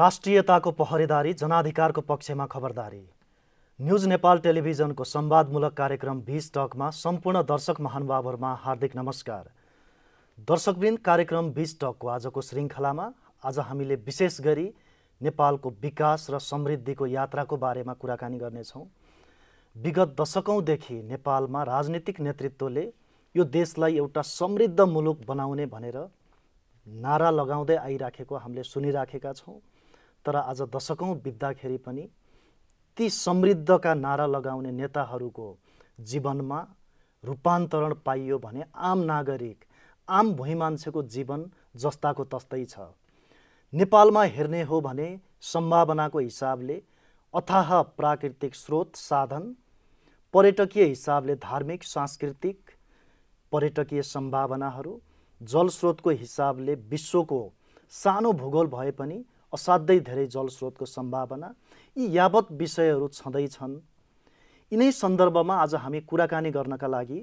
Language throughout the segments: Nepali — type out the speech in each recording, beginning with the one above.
राष्ट्रियताको पहरेदारी, जनाधिकारको पक्षमा खबरदारी। न्युज नेपाल टेलिभिजनको संवादमूलक कार्यक्रम 20 टकमा सम्पूर्ण दर्शक महानुभावहरुमा हार्दिक नमस्कार। दर्शकवृन्द, कार्यक्रम 20 टकको आजको श्रृंखलामा आज हामीले विशेष गरी नेपालको विकास र समृद्धिको यात्राको बारेमा कुराकानी गर्नेछौँ। विगत दशकौंदेखि नेपालमा राजनीतिक नेतृत्वले यो देशलाई एउटा समृद्ध मुलुक बनाउने भनेर नारा लगाउँदै आइराखेको हामीले सुनिराखेका छौँ। तर आज दशकौं बित्दाखेरि पनि ती समृद्धका नारा लगाउने नेताहरूको जीवनमा रूपान्तरण पाइयो भने आम नागरिक, आम भुइँ मान्छेको जीवन जस्ताको तस्तै छ। नेपालमा हेर्ने हो भने सम्भावनाको हिसाबले अथाह प्राकृतिक स्रोत साधन, पर्यटकीय हिसाबले धार्मिक सांस्कृतिक पर्यटकीय सम्भावनाहरू, जलस्रोतको हिसाबले विश्वको सानो भूगोल भए पनि असाध्यै धेरै जलस्रोतको सम्भावना, यी यावत विषयहरू छँदैछन्। यिनै सन्दर्भमा आज हामी कुराकानी गर्नका लागि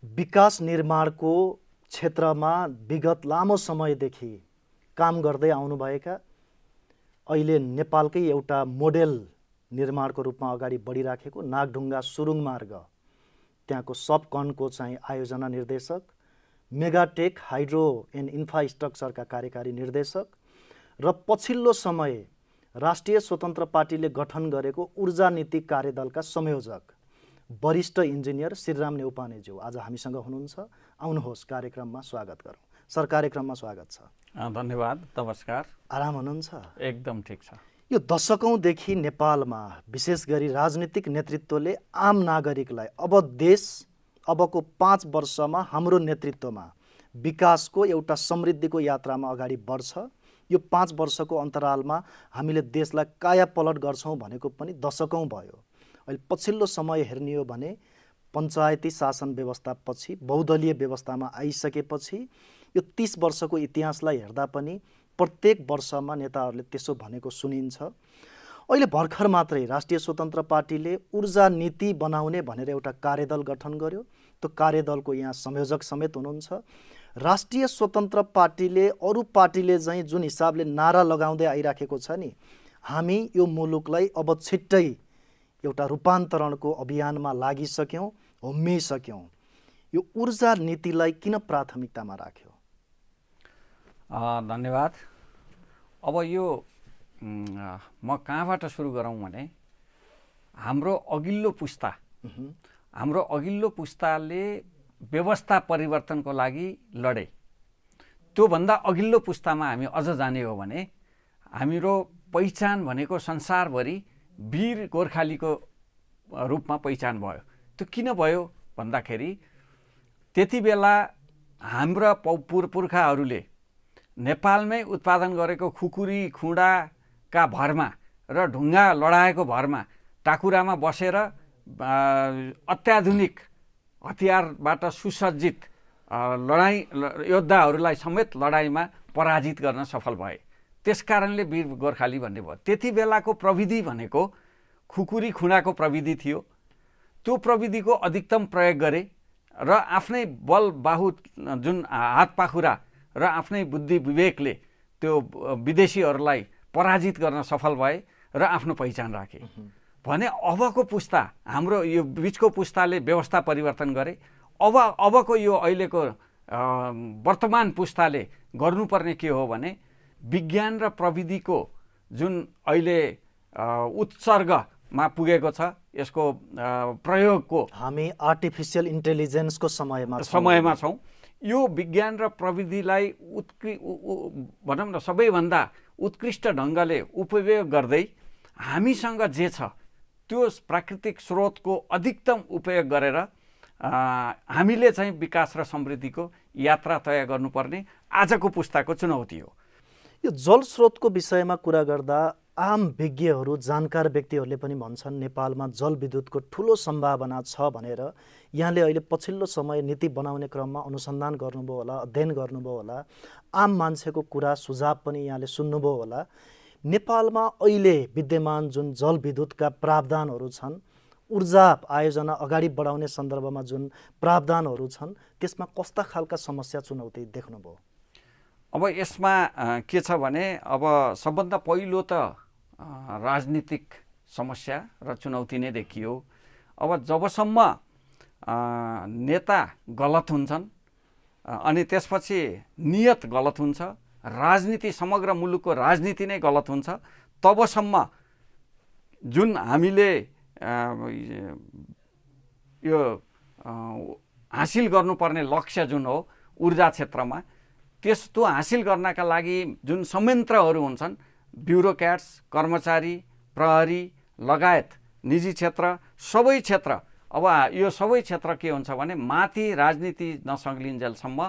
विकास निर्माणको क्षेत्रमा विगत लामो समयदेखि काम गर्दै आउनुभएका, अहिले नेपालकै एउटा मोडेल निर्माणको रूपमा अगाडि बढिराखेको नागढुङ्गा सुरुङ मार्ग, त्यहाँको सबकनको चाहिँ आयोजना निर्देशक, मेगाटेक हाइड्रो एन्ड इन्फ्रास्ट्रक्चरका कार्यकारी निर्देशक र पछिल्लो समय राष्ट्रिय स्वतन्त्र पार्टीले गठन गरेको ऊर्जा नीति कार्यदलका संयोजक वरिष्ठ इन्जिनियर श्रीराम नेउपानेज्यू आज हामीसँग हुनुहुन्छ। आउनुहोस्, कार्यक्रममा स्वागत गरौँ। सर, कार्यक्रममा स्वागत छ। धन्यवाद, नमस्कार। आराम हुनुहुन्छ? एकदम ठिक छ। यो दशकौंदेखि नेपालमा विशेष गरी राजनीतिक नेतृत्वले आम नागरिकलाई अबको 5 वर्षमा हाम्रो नेतृत्वमा विकासको एउटा समृद्धिको यात्रामा अगाडि बढ्छ, यो 5 वर्षको अन्तरालमा हामीले देशलाई कायापलट गर्छौँ भनेको पनि दशकौं भयो। अहिले पछिल्लो समय हेर्ने हो भने पञ्चायती शासन व्यवस्थापछि बहुदलीय व्यवस्थामा आइसकेपछि यो 30 वर्षको इतिहासलाई हेर्दा पनि प्रत्येक वर्षमा नेताहरूले त्यसो भनेको सुनिन्छ। अहिले भर्खर मात्रै राष्ट्रिय स्वतन्त्र पार्टीले ऊर्जा नीति बनाउने भनेर एउटा कार्यदल गठन गर्यो। त्यो कार्यदलको यहाँ संयोजक समेत हुनुहुन्छ। राष्ट्रिय स्वतन्त्र पार्टीले अरू पार्टीले चाहिँ जुन हिसाबले नारा लगाउँदै आइराखेको छ नि, हामी यो मुलुकलाई अब छिट्टै एउटा रूपान्तरणको अभियानमा लागिसक्यौँ, होमिसक्यौँ। यो ऊर्जा नीतिलाई किन प्राथमिकतामा राख्यो? धन्यवाद। अब यो म कहाँबाट सुरु गरौँ भने हाम्रो अघिल्लो पुस्ताले व्यवस्था परिवर्तनको लागि लडे। त्योभन्दा अघिल्लो पुस्तामा हामी अझ जाने हो भने हाम्रो पहिचान भनेको संसारभरि वीर गोर्खालीको रूपमा पहिचान भयो। त्यो किन भयो भन्दाखेरि त्यति बेला हाम्रा पुर्खाहरूले नेपालमै उत्पादन गरेको खुकुरी खुँडाका भरमा र ढुङ्गा लडाएको भरमा टाकुरामा बसेर अत्याधुनिक हतियारबाट सुसज्जित योद्धाहरूलाई समेत लडाइँमा पराजित गर्न सफल भए। त्यसकारणले वीर गोर्खाली भन्ने भयो। त्यति बेलाको प्रविधि भनेको खुकुरी खुँडाको प्रविधि थियो। त्यो प्रविधिको अधिकतम प्रयोग गरे र आफ्नै बल बाहु जुन हात पाखुरा र आफ्नै बुद्धि विवेकले त्यो विदेशीहरूलाई पराजित गर्न सफल भए र आफ्नो पहिचान राखे भने अबको पुस्ता, हाम्रो यो बिचको पुस्ताले व्यवस्था परिवर्तन गरे। अबको यो अहिलेको वर्तमान पुस्ताले गर्नुपर्ने के हो भने विज्ञान र प्रविधिको जुन अहिले उत्सर्गमा पुगेको छ, यसको प्रयोगको हामी आर्टिफिसियल इन्टेलिजेन्सको समयमा छौँ। यो विज्ञान र प्रविधिलाई भनौँ न सबैभन्दा उत्कृष्ट ढङ्गले उपयोग गर्दै हामीसँग जे छ त्यो प्राकृतिक स्रोतको अधिकतम उपयोग गरेर हामीले चाहिँ विकास र समृद्धिको यात्रा तय गर्नुपर्ने आजको पुस्ताको चुनौती हो। यो जलस्रोतको विषयमा कुरा गर्दा आम विज्ञहरू, जानकार व्यक्तिहरूले पनि भन्छन् नेपालमा जलविद्युतको ठुलो सम्भावना छ भनेर। यहाँले अहिले पछिल्लो समय नीति बनाउने क्रममा अनुसन्धान गर्नुभयो होला, अध्ययन गर्नुभयो होला, आम मान्छेको कुरा सुझाव पनि यहाँले सुन्नुभयो होला। नेपालमा अहिले विद्यमान जुन जलविद्युतका प्रावधानहरू छन्, ऊर्जा आयोजना अगाडि बढाउने सन्दर्भमा जुन प्रावधानहरू छन्, त्यसमा कस्ता खालका समस्या चुनौती देख्नुभयो? अब यसमा के छ भने अब सबभन्दा पहिलो त राजनीतिक समस्या र चुनौती नै देखियो। अब जबसम्म नेता गलत हुन्छन् अनि त्यसपछि नियत गलत हुन्छ, राजनीति समग्र मुलुकको राजनीति नै गलत हुन्छ, तबसम्म जुन हामीले यो हासिल गर्नुपर्ने लक्ष्य जुन हो ऊर्जा क्षेत्रमा, त्यस्तो हासिल गर्नका लागि जुन संयन्त्रहरू हुन्छन्, ब्युरोक्र्याट्स, कर्मचारी, प्रहरी लगायत निजी क्षेत्र, सबै क्षेत्र, अब यो सबै क्षेत्र के हुन्छ भने माथि राजनीति नसंलिन्जेलसम्म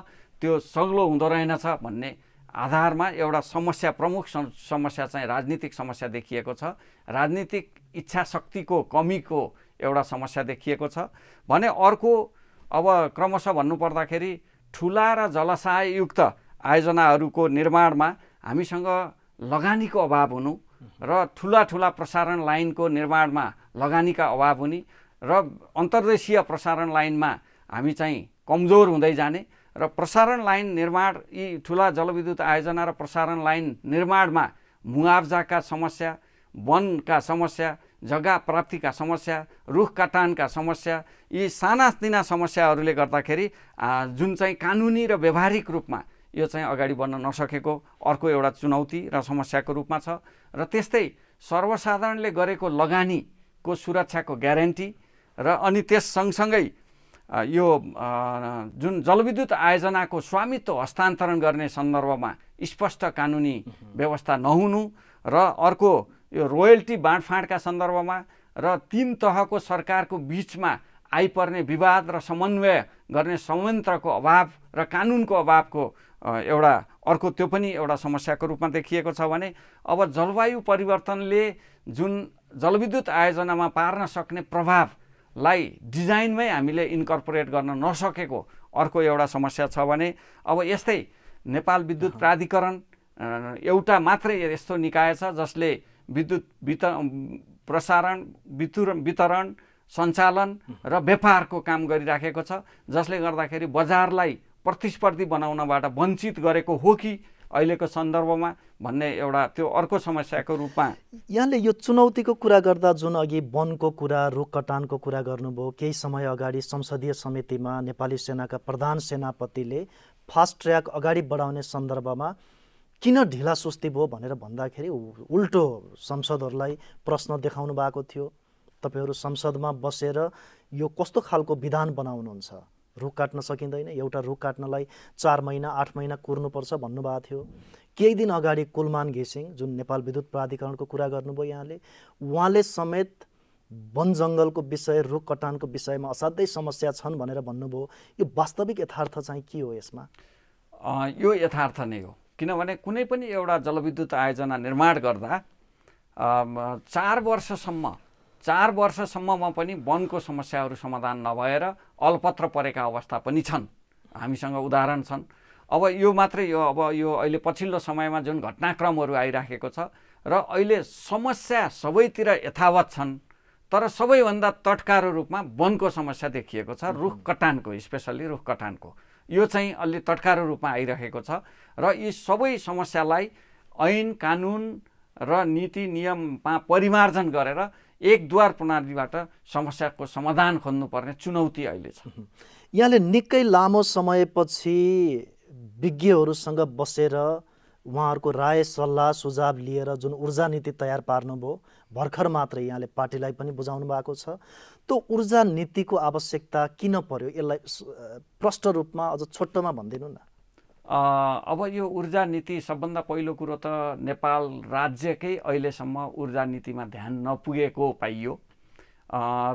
त्यो सग्लो हुँदो रहेनछ भन्ने आधारमा एउटा समस्या, प्रमुख समस्या चाहिँ राजनीतिक समस्या देखिएको छ। राजनीतिक इच्छा शक्तिको कमीको एउटा समस्या देखिएको छ भने अर्को अब क्रमशः भन्नुपर्दाखेरि ठुला र जलाशययुक्त आयोजनाहरूको निर्माणमा हामीसँग लगानीको अभाव हुनु र ठुला प्रसारण लाइनको निर्माणमा लगानीका अभाव हुने र अन्तर्देशीय प्रसारण लाइनमा हामी चाहिँ कमजोर हुँदै जाने र प्रसारण लाइन निर्माण, यी ठुला जलविद्युत आयोजना र प्रसारण लाइन निर्माणमा मुआवजाका समस्या, वनका समस्या, जग्गा प्राप्तिका समस्या, रुख कटानका समस्या, यी सानातिना समस्याहरूले गर्दाखेरि जुन चाहिँ कानुनी र व्यवहारिक रूपमा यो चाहिँ अगाडि बढ्न नसकेको अर्को एउटा चुनौती र समस्याको रूपमा छ। र त्यस्तै सर्वसाधारणले गरेको लगानीको सुरक्षाको ग्यारेन्टी र अनि त्यस सँगसँगै यो जुन जलविद्युत आयोजनाको स्वामित्व हस्तान्तरण गर्ने सन्दर्भमा स्पष्ट कानुनी व्यवस्था नहुनु र अर्को यो रोयल्टी बाँडफाँडका सन्दर्भमा र तीन तहको सरकारको बिचमा आइपर्ने विवाद र समन्वय गर्ने संयन्त्रको अभाव र कानुनको अभावको एउटा अर्को त्यो पनि एउटा समस्याको रूपमा देखिएको छ भने अब जलवायु परिवर्तनले जुन जलविद्युत आयोजनामा पार्न सक्ने प्रभावलाई डिजाइनमै हामीले इन्कर्पोरेट गर्न नसकेको अर्को एउटा समस्या छ भने अब यस्तै नेपाल विद्युत प्राधिकरण एउटा मात्रै यस्तो निकाय छ जसले विद्युत प्रसारण, वितरण, सञ्चालन र व्यापारको काम गरिराखेको छ, जसले गर्दाखेरि बजारलाई प्रतिस्पर्धी बनाउनबाट वञ्चित गरेको हो कि अहिलेको सन्दर्भमा भन्ने एउटा त्यो अर्को समस्याको रूपमा। यहाँले यो चुनौतीको कुरा गर्दा जुन अघि वनको कुरा, रुख कटानको कुरा गर्नुभयो, केही समय अगाडि संसदीय समितिमा नेपाली सेनाका प्रधान सेनापतिले फास्ट ट्र्याक अगाडि बढाउने सन्दर्भमा किन ढिला सुस्ती भयो भनेर भन्दाखेरि उल्टो संसदहरूलाई प्रश्न देखाउनु भएको थियो। तपाईहरू संसदमा बसेर यो कस्तो खालको विधान बनाउनुहुन्छ, रुख काट्न सकिँदैन, एउटा रुख काट्नलाई 4 महिना 8 महिना कुर्नुपर्छ भन्नुभएको थियो। केही दिन अगाडि कुलमान घिसिङ जुन नेपाल विद्युत प्राधिकरणको कुरा गर्नुभयो यहाँले, उहाँले समेत वन जङ्गलको विषय, रुख कटानको विषयमा असाध्यै समस्या छन् भनेर भन्नुभयो। यो वास्तविक यथार्थ चाहिँ के हो यसमा? यो यथार्थ नै हो, किनभने कुनै पनि एउटा जलविद्युत आयोजना निर्माण गर्दा 4 वर्षसम्ममा पनि वनको समस्याहरू समाधान नभएर अलपत्र परेका अवस्था पनि छन्। हामीसँग उदाहरण छन्। अब यो मात्रै यो अब यो अहिले पछिल्लो समयमा जुन घटनाक्रमहरू आइराखेको छ र अहिले समस्या सबैतिर यथावत छन्, तर सबैभन्दा तत्काल रूपमा वनको समस्या देखिएको छ, रुख कटानको, स्पेसल्ली रुख कटानको। यो चाहिँ अलि तत्काल रूपमा आइरहेको छ र यी सबै समस्यालाई ऐन कानुन र नीति नियममा परिमार्जन गरेर एकद्वार प्रणालीबाट समस्याको समाधान खोज्नुपर्ने चुनौती अहिले छ। यहाँले निकै लामो समयपछि विज्ञहरूसँग बसेर उहाँहरूको राय सल्लाह सुझाव लिएर जुन ऊर्जा नीति तयार पार्नुभयो, भर्खर मात्रै यहाँले पार्टीलाई पनि बुझाउनु भएको छ। त्यो ऊर्जा नीतिको आवश्यकता किन पर्यो, यसलाई प्रष्ट रूपमा अझ छोटोमा भनिदिनु न। अब यो ऊर्जा नीति सबभन्दा पहिलो कुरो त नेपाल राज्यकै अहिलेसम्म ऊर्जा नीतिमा ध्यान नपुगेको पाइयो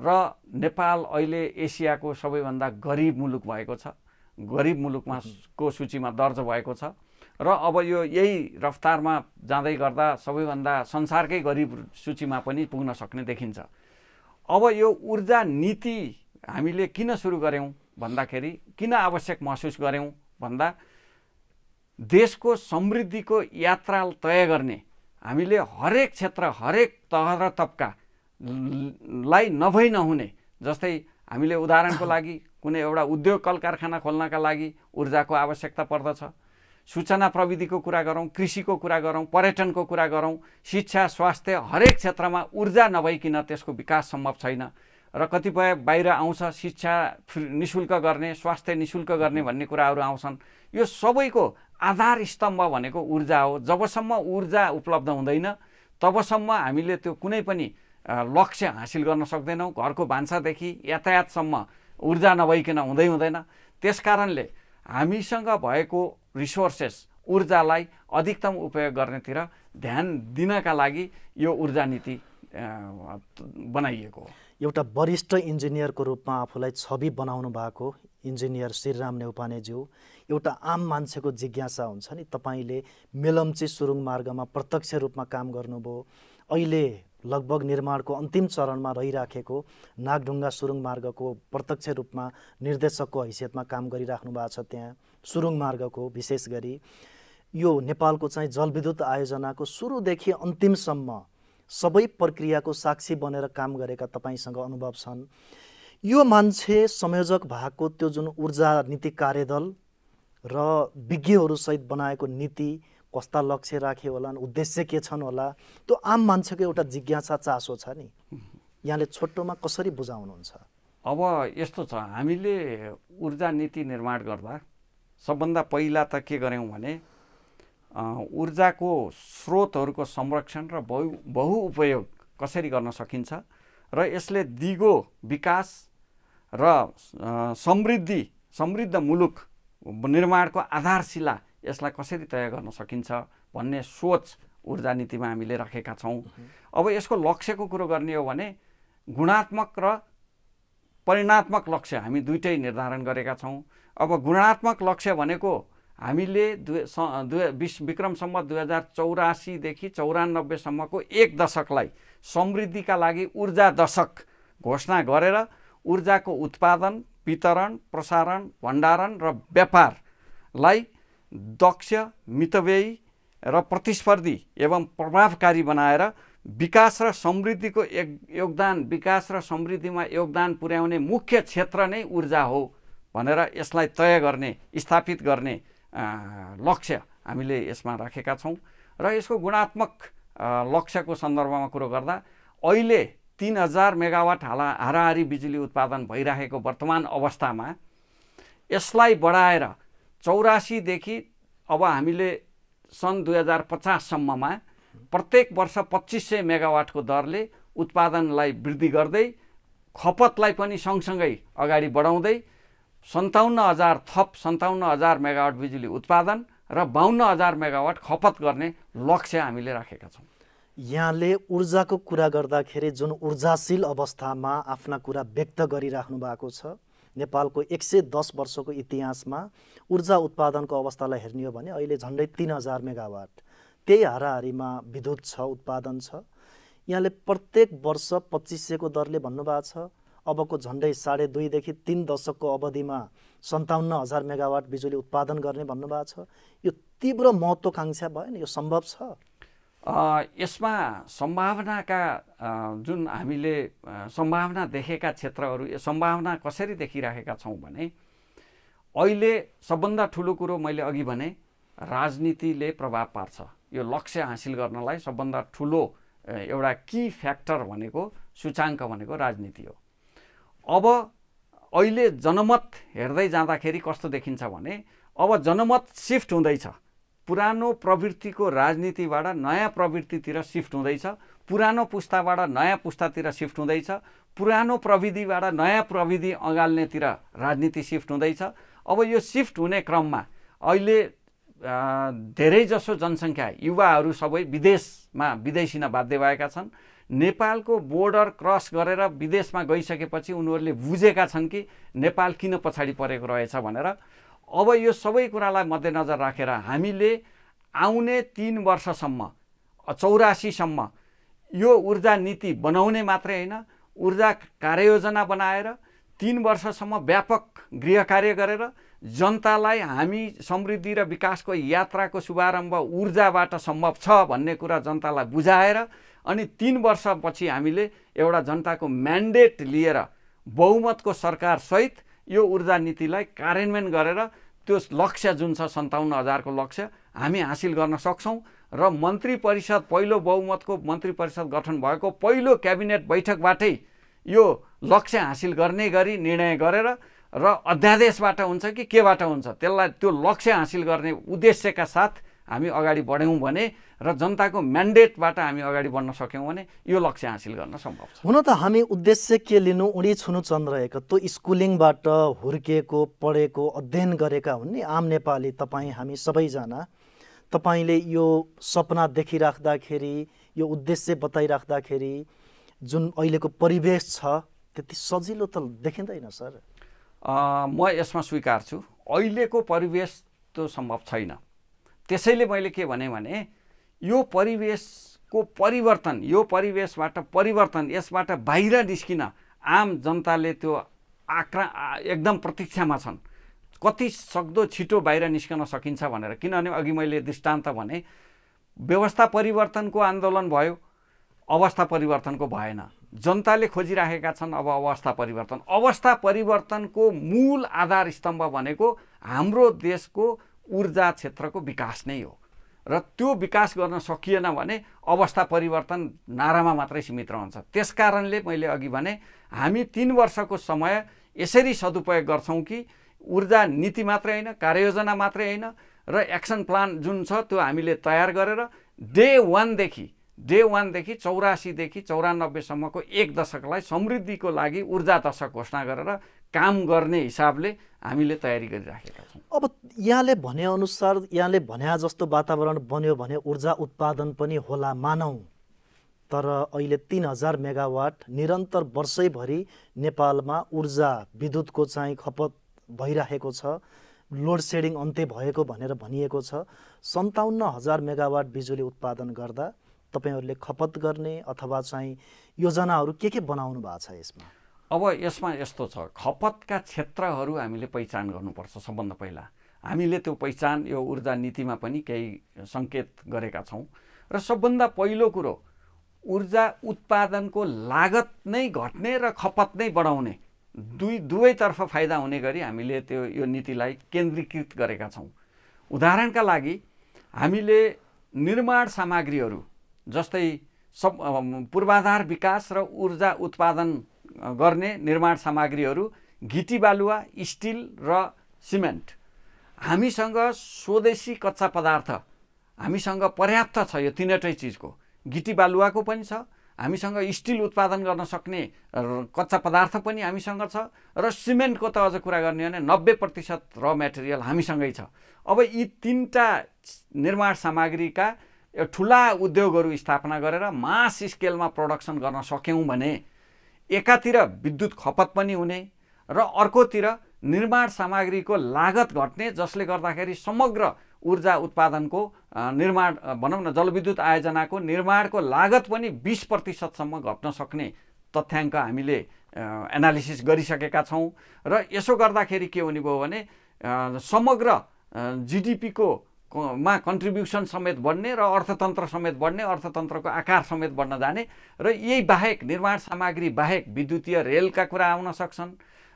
र नेपाल अहिले एसियाको सबैभन्दा गरिब मुलुक भएको छ, गरिब मुलुकमा को सूचीमा दर्ज भएको छ र अब यो यही रफ्तारमा जाँदै गर्दा सबैभन्दा संसारकै गरिब सूचीमा पनि पुग्न सक्ने देखिन्छ। अब यो ऊर्जा नीति हामीले किन सुरु गर्यौं भन्दाखेरि, किन आवश्यक महसुस गर्यौं भन्दा देशको समृद्धिको यात्रा तय गर्ने हामीले हरेक क्षेत्र, हरेक तह र तबकालाई नभई नहुने, जस्तै हामीले उदाहरणको लागि कुनै एउटा उद्योग कल कारखाना खोल्नका लागि ऊर्जाको आवश्यकता पर्दछ, सूचना प्रविधिको कुरा गरौँ, कृषिको कुरा गरौँ, पर्यटनको कुरा गरौँ, शिक्षा, स्वास्थ्य, हरेक क्षेत्रमा ऊर्जा नभइकन त्यसको विकास सम्भव छैन। र कतिपय बाहिर आउँछ शिक्षा निशुल्क गर्ने, स्वास्थ्य निशुल्क गर्ने भन्ने कुराहरू आउँछन्। यो सबैको आधार स्तम्भ भनेको ऊर्जा हो। जबसम्म ऊर्जा उपलब्ध हुँदैन तबसम्म हामीले त्यो कुनै पनि लक्ष्य हासिल गर्न सक्दैनौँ। घरको भान्सादेखि यातायातसम्म ऊर्जा नभइकन हुँदैन। त्यसकारणले हामीसँग भएको रिसोर्सेस ऊर्जालाई अधिकतम उपयोग गर्नेतिर ध्यान दिनका लागि यो ऊर्जा नीति बनाइएको हो। एउटा वरिष्ठ इन्जिनियरको रूपमा आफूलाई छवि बनाउनु भएको इन्जिनियर श्रीराम नेउपानेज्यू, एउटा आम मान्छेको जिज्ञासा हुन्छ नि, तपाईँले मेलम्ची सुरुङ मार्गमा प्रत्यक्ष रूपमा काम गर्नुभयो, अहिले लगभग निर्माणको अन्तिम चरणमा रहिराखेको नागढुङ्गा सुरुङ मार्गको प्रत्यक्ष रूपमा निर्देशकको हैसियतमा काम गरिराख्नु भएको छ। त्यहाँ सुरुङ मार्गको विशेष गरी यो नेपालको चाहिँ जलविद्युत आयोजनाको सुरुदेखि अन्तिमसम्म सबै प्रक्रियाको साक्षी बनेर काम गरेका तपाईँसँग अनुभव छन्। यो मान्छे संयोजक भएको त्यो जुन ऊर्जा नीति कार्यदल र विज्ञहरूसहित बनाएको नीति कस्ता लक्ष्य राखे होलान्, उद्देश्य के छन् होला, त्यो आम मान्छेको एउटा जिज्ञासा चासो छ नि, यहाँले छोटोमा कसरी बुझाउनुहुन्छ? अब यस्तो छ, हामीले ऊर्जा नीति निर्माण गर्दा सबभन्दा पहिला त के गर्यौँ भने ऊर्जाको स्रोतहरूको संरक्षण र बहुउपयोग कसरी गर्न सकिन्छ र यसले दिगो विकास र समृद्ध मुलुक निर्माणको आधारशिला यसलाई कसरी तय गर्न सकिन्छ भन्ने सोच ऊर्जा नीतिमा हामीले राखेका छौँ। अब यसको लक्ष्यको कुरो गर्ने हो भने गुणात्मक र परिमाणात्मक लक्ष्य हामी दुईटै निर्धारण गरेका छौँ। अब गुणात्मक लक्ष्य भनेको हामीले विक्रम सम्वत 2084 देखि 94 सम्मको एक दशकलाई समृद्धिका लागि ऊर्जा दशक घोषणा गरेर ऊर्जाको उत्पादन, वितरण, प्रसारण, भण्डारण र व्यापारलाई दक्ष, मितव्ययी र प्रतिस्पर्धी एवं प्रभावकारी बनाएर विकास र समृद्धिको विकास र समृद्धिमा योगदान पुर्याउने मुख्य क्षेत्र नै ऊर्जा हो भनेर यसलाई तय गर्ने, स्थापित गर्ने लक्ष्य हामीले यसमा राखेका छौँ। र यसको गुणात्मक लक्ष्यको सन्दर्भमा कुरो गर्दा अहिले 3000 मेगावाट हाराहारी बिजुली उत्पादन भइरहेको वर्तमान अवस्थामा यसलाई बढाएर 84 देखि अब हामीले सन् 2050 सम्ममा प्रत्येक वर्ष 2500 मेगावाटको दरले उत्पादनलाई वृद्धि गर्दै खपतलाई पनि सँगसँगै अगाडि बढाउँदै 57,000 मेगावाट बिजुली उत्पादन र 52,000 मेगावाट खपत गर्ने लक्ष्य हामीले राखेका छौँ। यहाँले ऊर्जाको कुरा गर्दाखेरि जुन ऊर्जाशील अवस्थामा आफ्ना कुरा व्यक्त गरिराख्नु भएको छ, नेपालको 110 वर्षको इतिहासमा ऊर्जा उत्पादनको अवस्थालाई हेर्ने हो भने अहिले झन्डै 3000 मेगावाट त्यही हाराहारीमा विद्युत छ, उत्पादन छ। यहाँले प्रत्येक वर्ष 2500 को दरले भन्नुभएको छ। अबको झन्डै 2.5 देखि 3 दशकको अवधिमा 57,000 मेगावाट बिजुली उत्पादन गर्ने भन्नुभएको छ। यो तीव्र महत्त्वकांक्षा भयो नि, यो सम्भव छ? यसमा सम्भावनाका जुन हामीले सम्भावना देखेका क्षेत्रहरू, सम्भावना कसरी देखिराखेका छौँ भने अहिले सबभन्दा ठुलो कुरो मैले अघि भने राजनीतिले प्रभाव पार्छ। यो लक्ष्य हासिल गर्नलाई सबभन्दा ठुलो एउटा की फ्याक्टर भनेको, सूचाङ्क भनेको राजनीति हो। अब अहिले जनमत हेर्दै जाँदाखेरि कस्तो देखिन्छ भने अब जनमत सिफ्ट हुँदैछ, पुरानो प्रवृत्तिको राजनीतिबाट नयाँ प्रवृत्तितिर सिफ्ट हुँदैछ, पुरानो पुस्ताबाट नयाँ पुस्तातिर सिफ्ट हुँदैछ, पुरानो प्रविधिबाट नयाँ प्रविधि अँगाल्नेतिर राजनीति सिफ्ट हुँदैछ। अब यो सिफ्ट हुने क्रममा अहिले धेरैजसो जनसङ्ख्या युवाहरू सबै विदेशिन बाध्य भएका छन्। नेपालको बोर्डर क्रस गरेर विदेशमा गइसकेपछि उनीहरूले बुझेका छन् कि नेपाल किन पछाडि परेको रहेछ भनेर। अब यो सबै कुरालाई मध्यनजर राखेर हामीले आउने 3 वर्षसम्म 84 सम्म यो ऊर्जा नीति बनाउने मात्रै होइन, ऊर्जा कार्ययोजना बनाएर 3 वर्षसम्म व्यापक गृह कार्य गरेर जनतालाई हामी समृद्धि र विकासको यात्राको शुभारम्भ ऊर्जाबाट सम्भव छ भन्ने कुरा जनतालाई बुझाएर अनि 3 वर्षपछि हामीले एउटा जनताको म्यान्डेट लिएर बहुमतको सरकार सहित यो ऊर्जा नीतिलाई कार्यान्वयन गरेर त्यो लक्ष्य जुन छ 57,000 को लक्ष्य हामी हासिल गर्न सक्छौँ र मन्त्री परिषद पहिलो बहुमतको मन्त्री परिषद गठन भएको पहिलो क्याबिनेट बैठकबाटै यो लक्ष्य हासिल गर्ने गरी निर्णय गरेर र अध्यादेशबाट हुन्छ कि केबाट हुन्छ त्यसलाई त्यो लक्ष्य हासिल गर्ने उद्देश्यका साथ हामी अगाडि बढ्यौँ भने र जनताको म्यान्डेटबाट हामी अगाडि बढ्न सक्यौँ भने यो लक्ष्य हासिल गर्न सम्भव छ। हुन त हामी उद्देश्य के लिनु उडी छुनु चन्द्रहेको त्यो स्कुलिङबाट हुर्किएको पढेको अध्ययन गरेका हुन् नि आम नेपाली तपाईँ हामी सबैजना। तपाईँले यो सपना देखिराख्दाखेरि यो उद्देश्य बताइराख्दाखेरि जुन अहिलेको परिवेश छ त्यति सजिलो त देखिँदैन सर। म यसमा स्वीकार छु अहिलेको परिवेश त सम्भव छैन। त्यसैले मैले के भने यो परिवेशको परिवर्तन यो परिवेशबाट परिवर्तन यसबाट बाहिर निस्किन आम जनताले त्यो एकदम प्रतीक्षामा छन् कति सक्दो छिटो बाहिर निस्कन सकिन्छ भनेर। किनभने अघि मैले दृष्टान्त भने व्यवस्था परिवर्तनको आन्दोलन भयो अवस्था परिवर्तनको भएन। जनताले खोजिराखेका छन् अब अवस्था परिवर्तन। अवस्था परिवर्तनको मूल आधार स्तम्भ भनेको हाम्रो देशको ऊर्जा क्षेत्रको विकास नै हो र त्यो विकास गर्न सकिएन भने अवस्था परिवर्तन नारामा मात्रै सीमित रहन्छ। त्यसकारणले मैले अघि भने हामी 3 वर्षको समय यसरी सदुपयोग गर्छौँ कि ऊर्जा नीति मात्रै होइन कार्ययोजना मात्रै होइन र एक्सन प्लान जुन छ त्यो हामीले तयार गरेर डे 1 देखि 84 देखि 94 सम्मको 1 दशकलाई समृद्धिको लागि ऊर्जा दशक घोषणा गरेर काम गर्ने हिसाबले हामीले तयारी गरिराखेका छौँ। अब यहाँले भनेअनुसार यहाँले भने जस्तो वातावरण बन्यो भने ऊर्जा उत्पादन पनि होला मानौँ, तर अहिले 3000 मेगावाट निरन्तर वर्षैभरि नेपालमा ऊर्जा विद्युतको चाहिँ खपत भइरहेको छ। लोड सेडिङ अन्त्य भएको भनेर भनिएको छ। 57,000 मेगावाट बिजुली उत्पादन गर्दा तपाईहरूले खपत गर्ने अथवा चाहिँ योजनाहरू के बनाउनु भएको छ यसमा? अब यसमा यस्तो छ खपतका क्षेत्रहरू हामीले पहिचान गर्नुपर्छ। सबभन्दा पहिला हामीले त्यो पहिचान यो ऊर्जा नीतिमा पनि केही सङ्केत गरेका छौँ र सबभन्दा पहिलो कुरो ऊर्जा उत्पादनको लागत नै घट्ने र खपत नै बढाउने दुवैतर्फ फाइदा हुने गरी हामीले त्यो यो नीतिलाई केन्द्रीकृत गरेका छौँ। उदाहरणका लागि हामीले निर्माण सामग्रीहरू जस्तै पूर्वाधार विकास र ऊर्जा उत्पादन गर्ने निर्माण सामग्रीहरू गिटी बालुवा स्टिल र सिमेन्ट हामीसँग स्वदेशी कच्चा पदार्थ हामीसँग पर्याप्त छ। यो तीनटै चिजको गिटी बालुवाको पनि छ, हामीसँग स्टिल उत्पादन गर्न सक्ने कच्चा पदार्थ पनि हामीसँग छ र सिमेन्टको त अझ कुरा गर्ने भने 90% र मेटेरियल हामीसँगै छ। अब यी 3टा निर्माण सामग्रीका ठुला उद्योगहरू स्थापना गरेर मास स्केलमा प्रोडक्सन गर्न सक्यौँ भने एकातिर विद्युत खपत पनि हुने र अर्कोतिर निर्माण सामग्रीको लागत घट्ने जसले गर्दाखेरि समग्र ऊर्जा उत्पादनको निर्माण भनौँ न जलविद्युत आयोजनाको निर्माणको लागत पनि 20% सम्म घट्न सक्ने तथ्याङ्क हामीले एनालिसिस गरिसकेका छौँ र यसो गर्दाखेरि के हुने भयो भने समग्र जीडीपीको मा कन्ट्रिब्युसन समेत बढ्ने र अर्थतन्त्र समेत बढ्ने अर्थतन्त्रको आकार समेत बढ्न जाने र यही बाहेक निर्माण सामग्री बाहेक विद्युतीय रेलका कुरा आउन सक्छन्,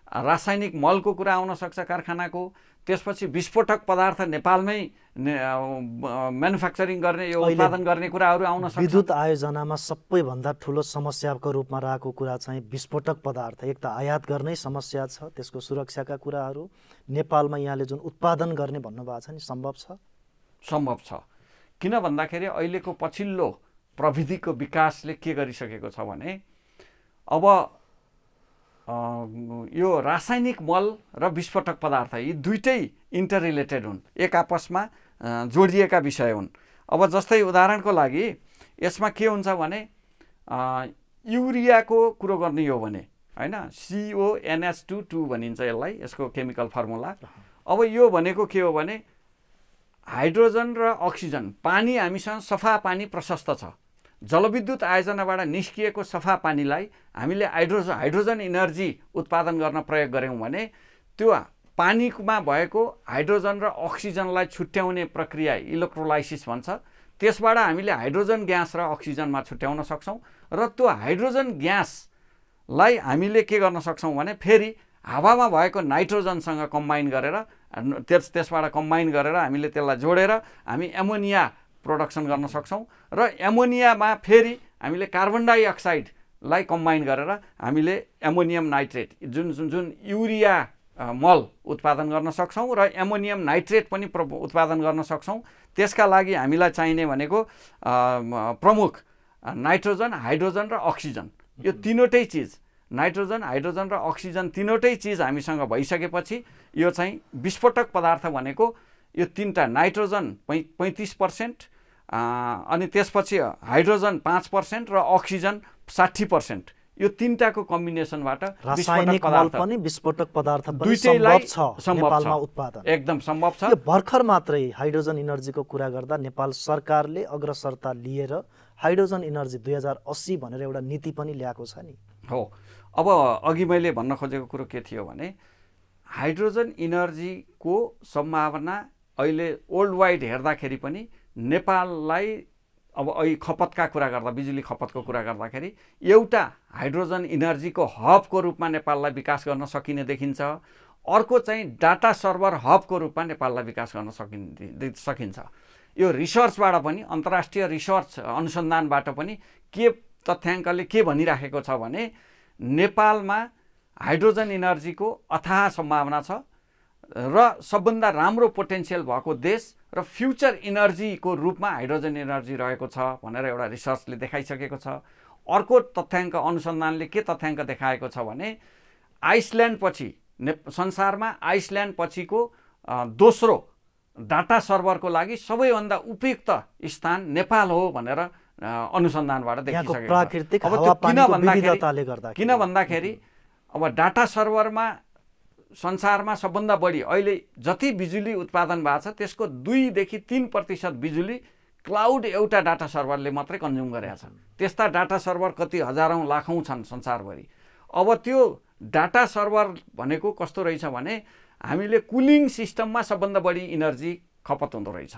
रासायनिक मलको कुरा आउन सक्छ कारखानाको, त्यसपछि विस्फोटक पदार्थ नेपालमै म्यानुफ्याक्चरिङ गर्ने यो उत्पादन गर्ने कुराहरू आउन सक्छ। विद्युत आयोजनामा सबैभन्दा ठुलो समस्याको रूपमा रहेको कुरा चाहिँ विस्फोटक पदार्थ। एक त आयात गर्नै समस्या छ, त्यसको सुरक्षाका कुराहरू नेपालमा यहाँले जुन उत्पादन गर्ने भन्नुभएको छ नि सम्भव छ? सम्भव छ। किन भन्दाखेरि अहिलेको पछिल्लो प्रविधिको विकासले के गरिसकेको छ भने अब यो रासायनिक मल र विस्फोटक पदार्थ यी दुईटै इन्टर रिलेटेड हुन्, एक आपसमा जोडिएका विषय हुन्। अब जस्तै उदाहरणको लागि यसमा के हुन्छ भने युरियाको कुरो गर्ने हो भने हैन CONH2 भनिन्छ यसलाई, यसको केमिकल फर्मुला। अब यो भनेको के हो भने हाइड्रोजन र अक्सिजन पानी हामीसँग सफा पानी प्रशस्त छ। जलविद्युत आयोजनाबाट निस्किएको सफा पानीलाई हामीले हाइड्रोजन इनर्जी उत्पादन गर्न प्रयोग गऱ्यौँ भने त्यो पानीमा भएको हाइड्रोजन र अक्सिजनलाई छुट्याउने प्रक्रिया इलेक्ट्रोलाइसिस भन्छ। त्यसबाट हामीले हाइड्रोजन ग्यास र अक्सिजनमा छुट्याउन सक्छौँ र त्यो हाइड्रोजन ग्यासलाई हामीले के गर्न सक्छौँ भने फेरि हावामा भएको नाइट्रोजनसँग कम्बाइन गरेर त्यसबाट कम्बाइन गरेर हामीले त्यसलाई जोडेर हामी एमोनिया प्रोडक्सन गर्न सक्छौँ र एमोनियामा फेरि हामीले कार्बन डाइअक्साइडलाई कम्बाइन गरेर हामीले एमोनियम नाइट्रेट जुन युरिया मल उत्पादन गर्न सक्छौँ र एमोनियम नाइट्रेट पनि उत्पादन गर्न सक्छौँ। त्यसका लागि हामीलाई चाहिने भनेको प्रमुख नाइट्रोजन, हाइड्रोजन र अक्सिजन, यो तीनवटै चिज, नाइट्रोजन, हाइड्रोजन र अक्सिजन तीनवटै चिज हामीसँग भइसकेपछि यो चाहिँ विस्फोटक पदार्थ भनेको यो तीनटा नाइट्रोजन 35%, अनि त्यसपछि हाइड्रोजन 5% र अक्सिजन 60%, यो तीनटाको कम्बिनेसनबाट रासायनिक मल पनि विस्फोटक पदार्थ पनि सम्भव छ नेपालमा उत्पादन, एकदम सम्भव छ। यो भर्खर मात्रै हाइड्रोजन इनर्जीको कुरा गर्दा नेपाल सरकारले अग्रसरता लिएर हाइड्रोजन इनर्जी 2080 भनेर एउटा नीति पनि ल्याएको छ नि। हो, अब अघि मैले भन्न खोजेको कुरो के थियो भने हाइड्रोजन इनर्जीको सम्भावना अहिले वर्ल्ड वाइड हेर्दाखेरि पनि नेपाललाई अब अहिले खपतका कुरा गर्दा, बिजुली खपतको कुरा गर्दाखेरि एउटा हाइड्रोजन इनर्जीको हबको रूपमा नेपाललाई विकास गर्न सकिने देखिन्छ। अर्को चाहिँ डाटा सर्भर हबको रूपमा नेपाललाई विकास गर्न सकिन्छ। यो रिसर्चबाट पनि, अन्तर्राष्ट्रिय रिसर्च अनुसन्धानबाट पनि के तथ्याङ्कले के भनिराखेको छ भने नेपालमा हाइड्रोजन इनर्जीको अथाह सम्भावना छ र सबभन्दा राम्रो पोटेन्सियल भएको देश र फ्युचर इनर्जीको रूपमा हाइड्रोजन इनर्जी रहेको छ भनेर एउटा रिसर्चले देखाइसकेको छ। अर्को तथ्याङ्क अनुसन्धानले के तथ्याङ्क देखाएको छ भने आइसल्यान्ड पछि, संसारमा आइसल्यान्ड पछिको दोस्रो डाटा सर्भरको लागि सबैभन्दा उपयुक्त स्थान नेपाल हो भनेर अनुसन्धानबाट देखिसकेको छ। किन भन्दाखेरि अब डाटा सर्भरमा संसारमा सबभन्दा बढी अहिले जति बिजुली उत्पादन भएको छ त्यसको 2 देखि 3% बिजुली क्लाउड एउटा डाटा सर्भरले मात्रै कन्ज्युम गरेको छ। त्यस्ता डाटा सर्भर कति हजारौँ लाखौँ छन् संसारभरि। अब त्यो डाटा सर्भर भनेको कस्तो रहेछ भने हामीले कुलिङ सिस्टममा सबभन्दा बढी इनर्जी खपत हुँदो रहेछ।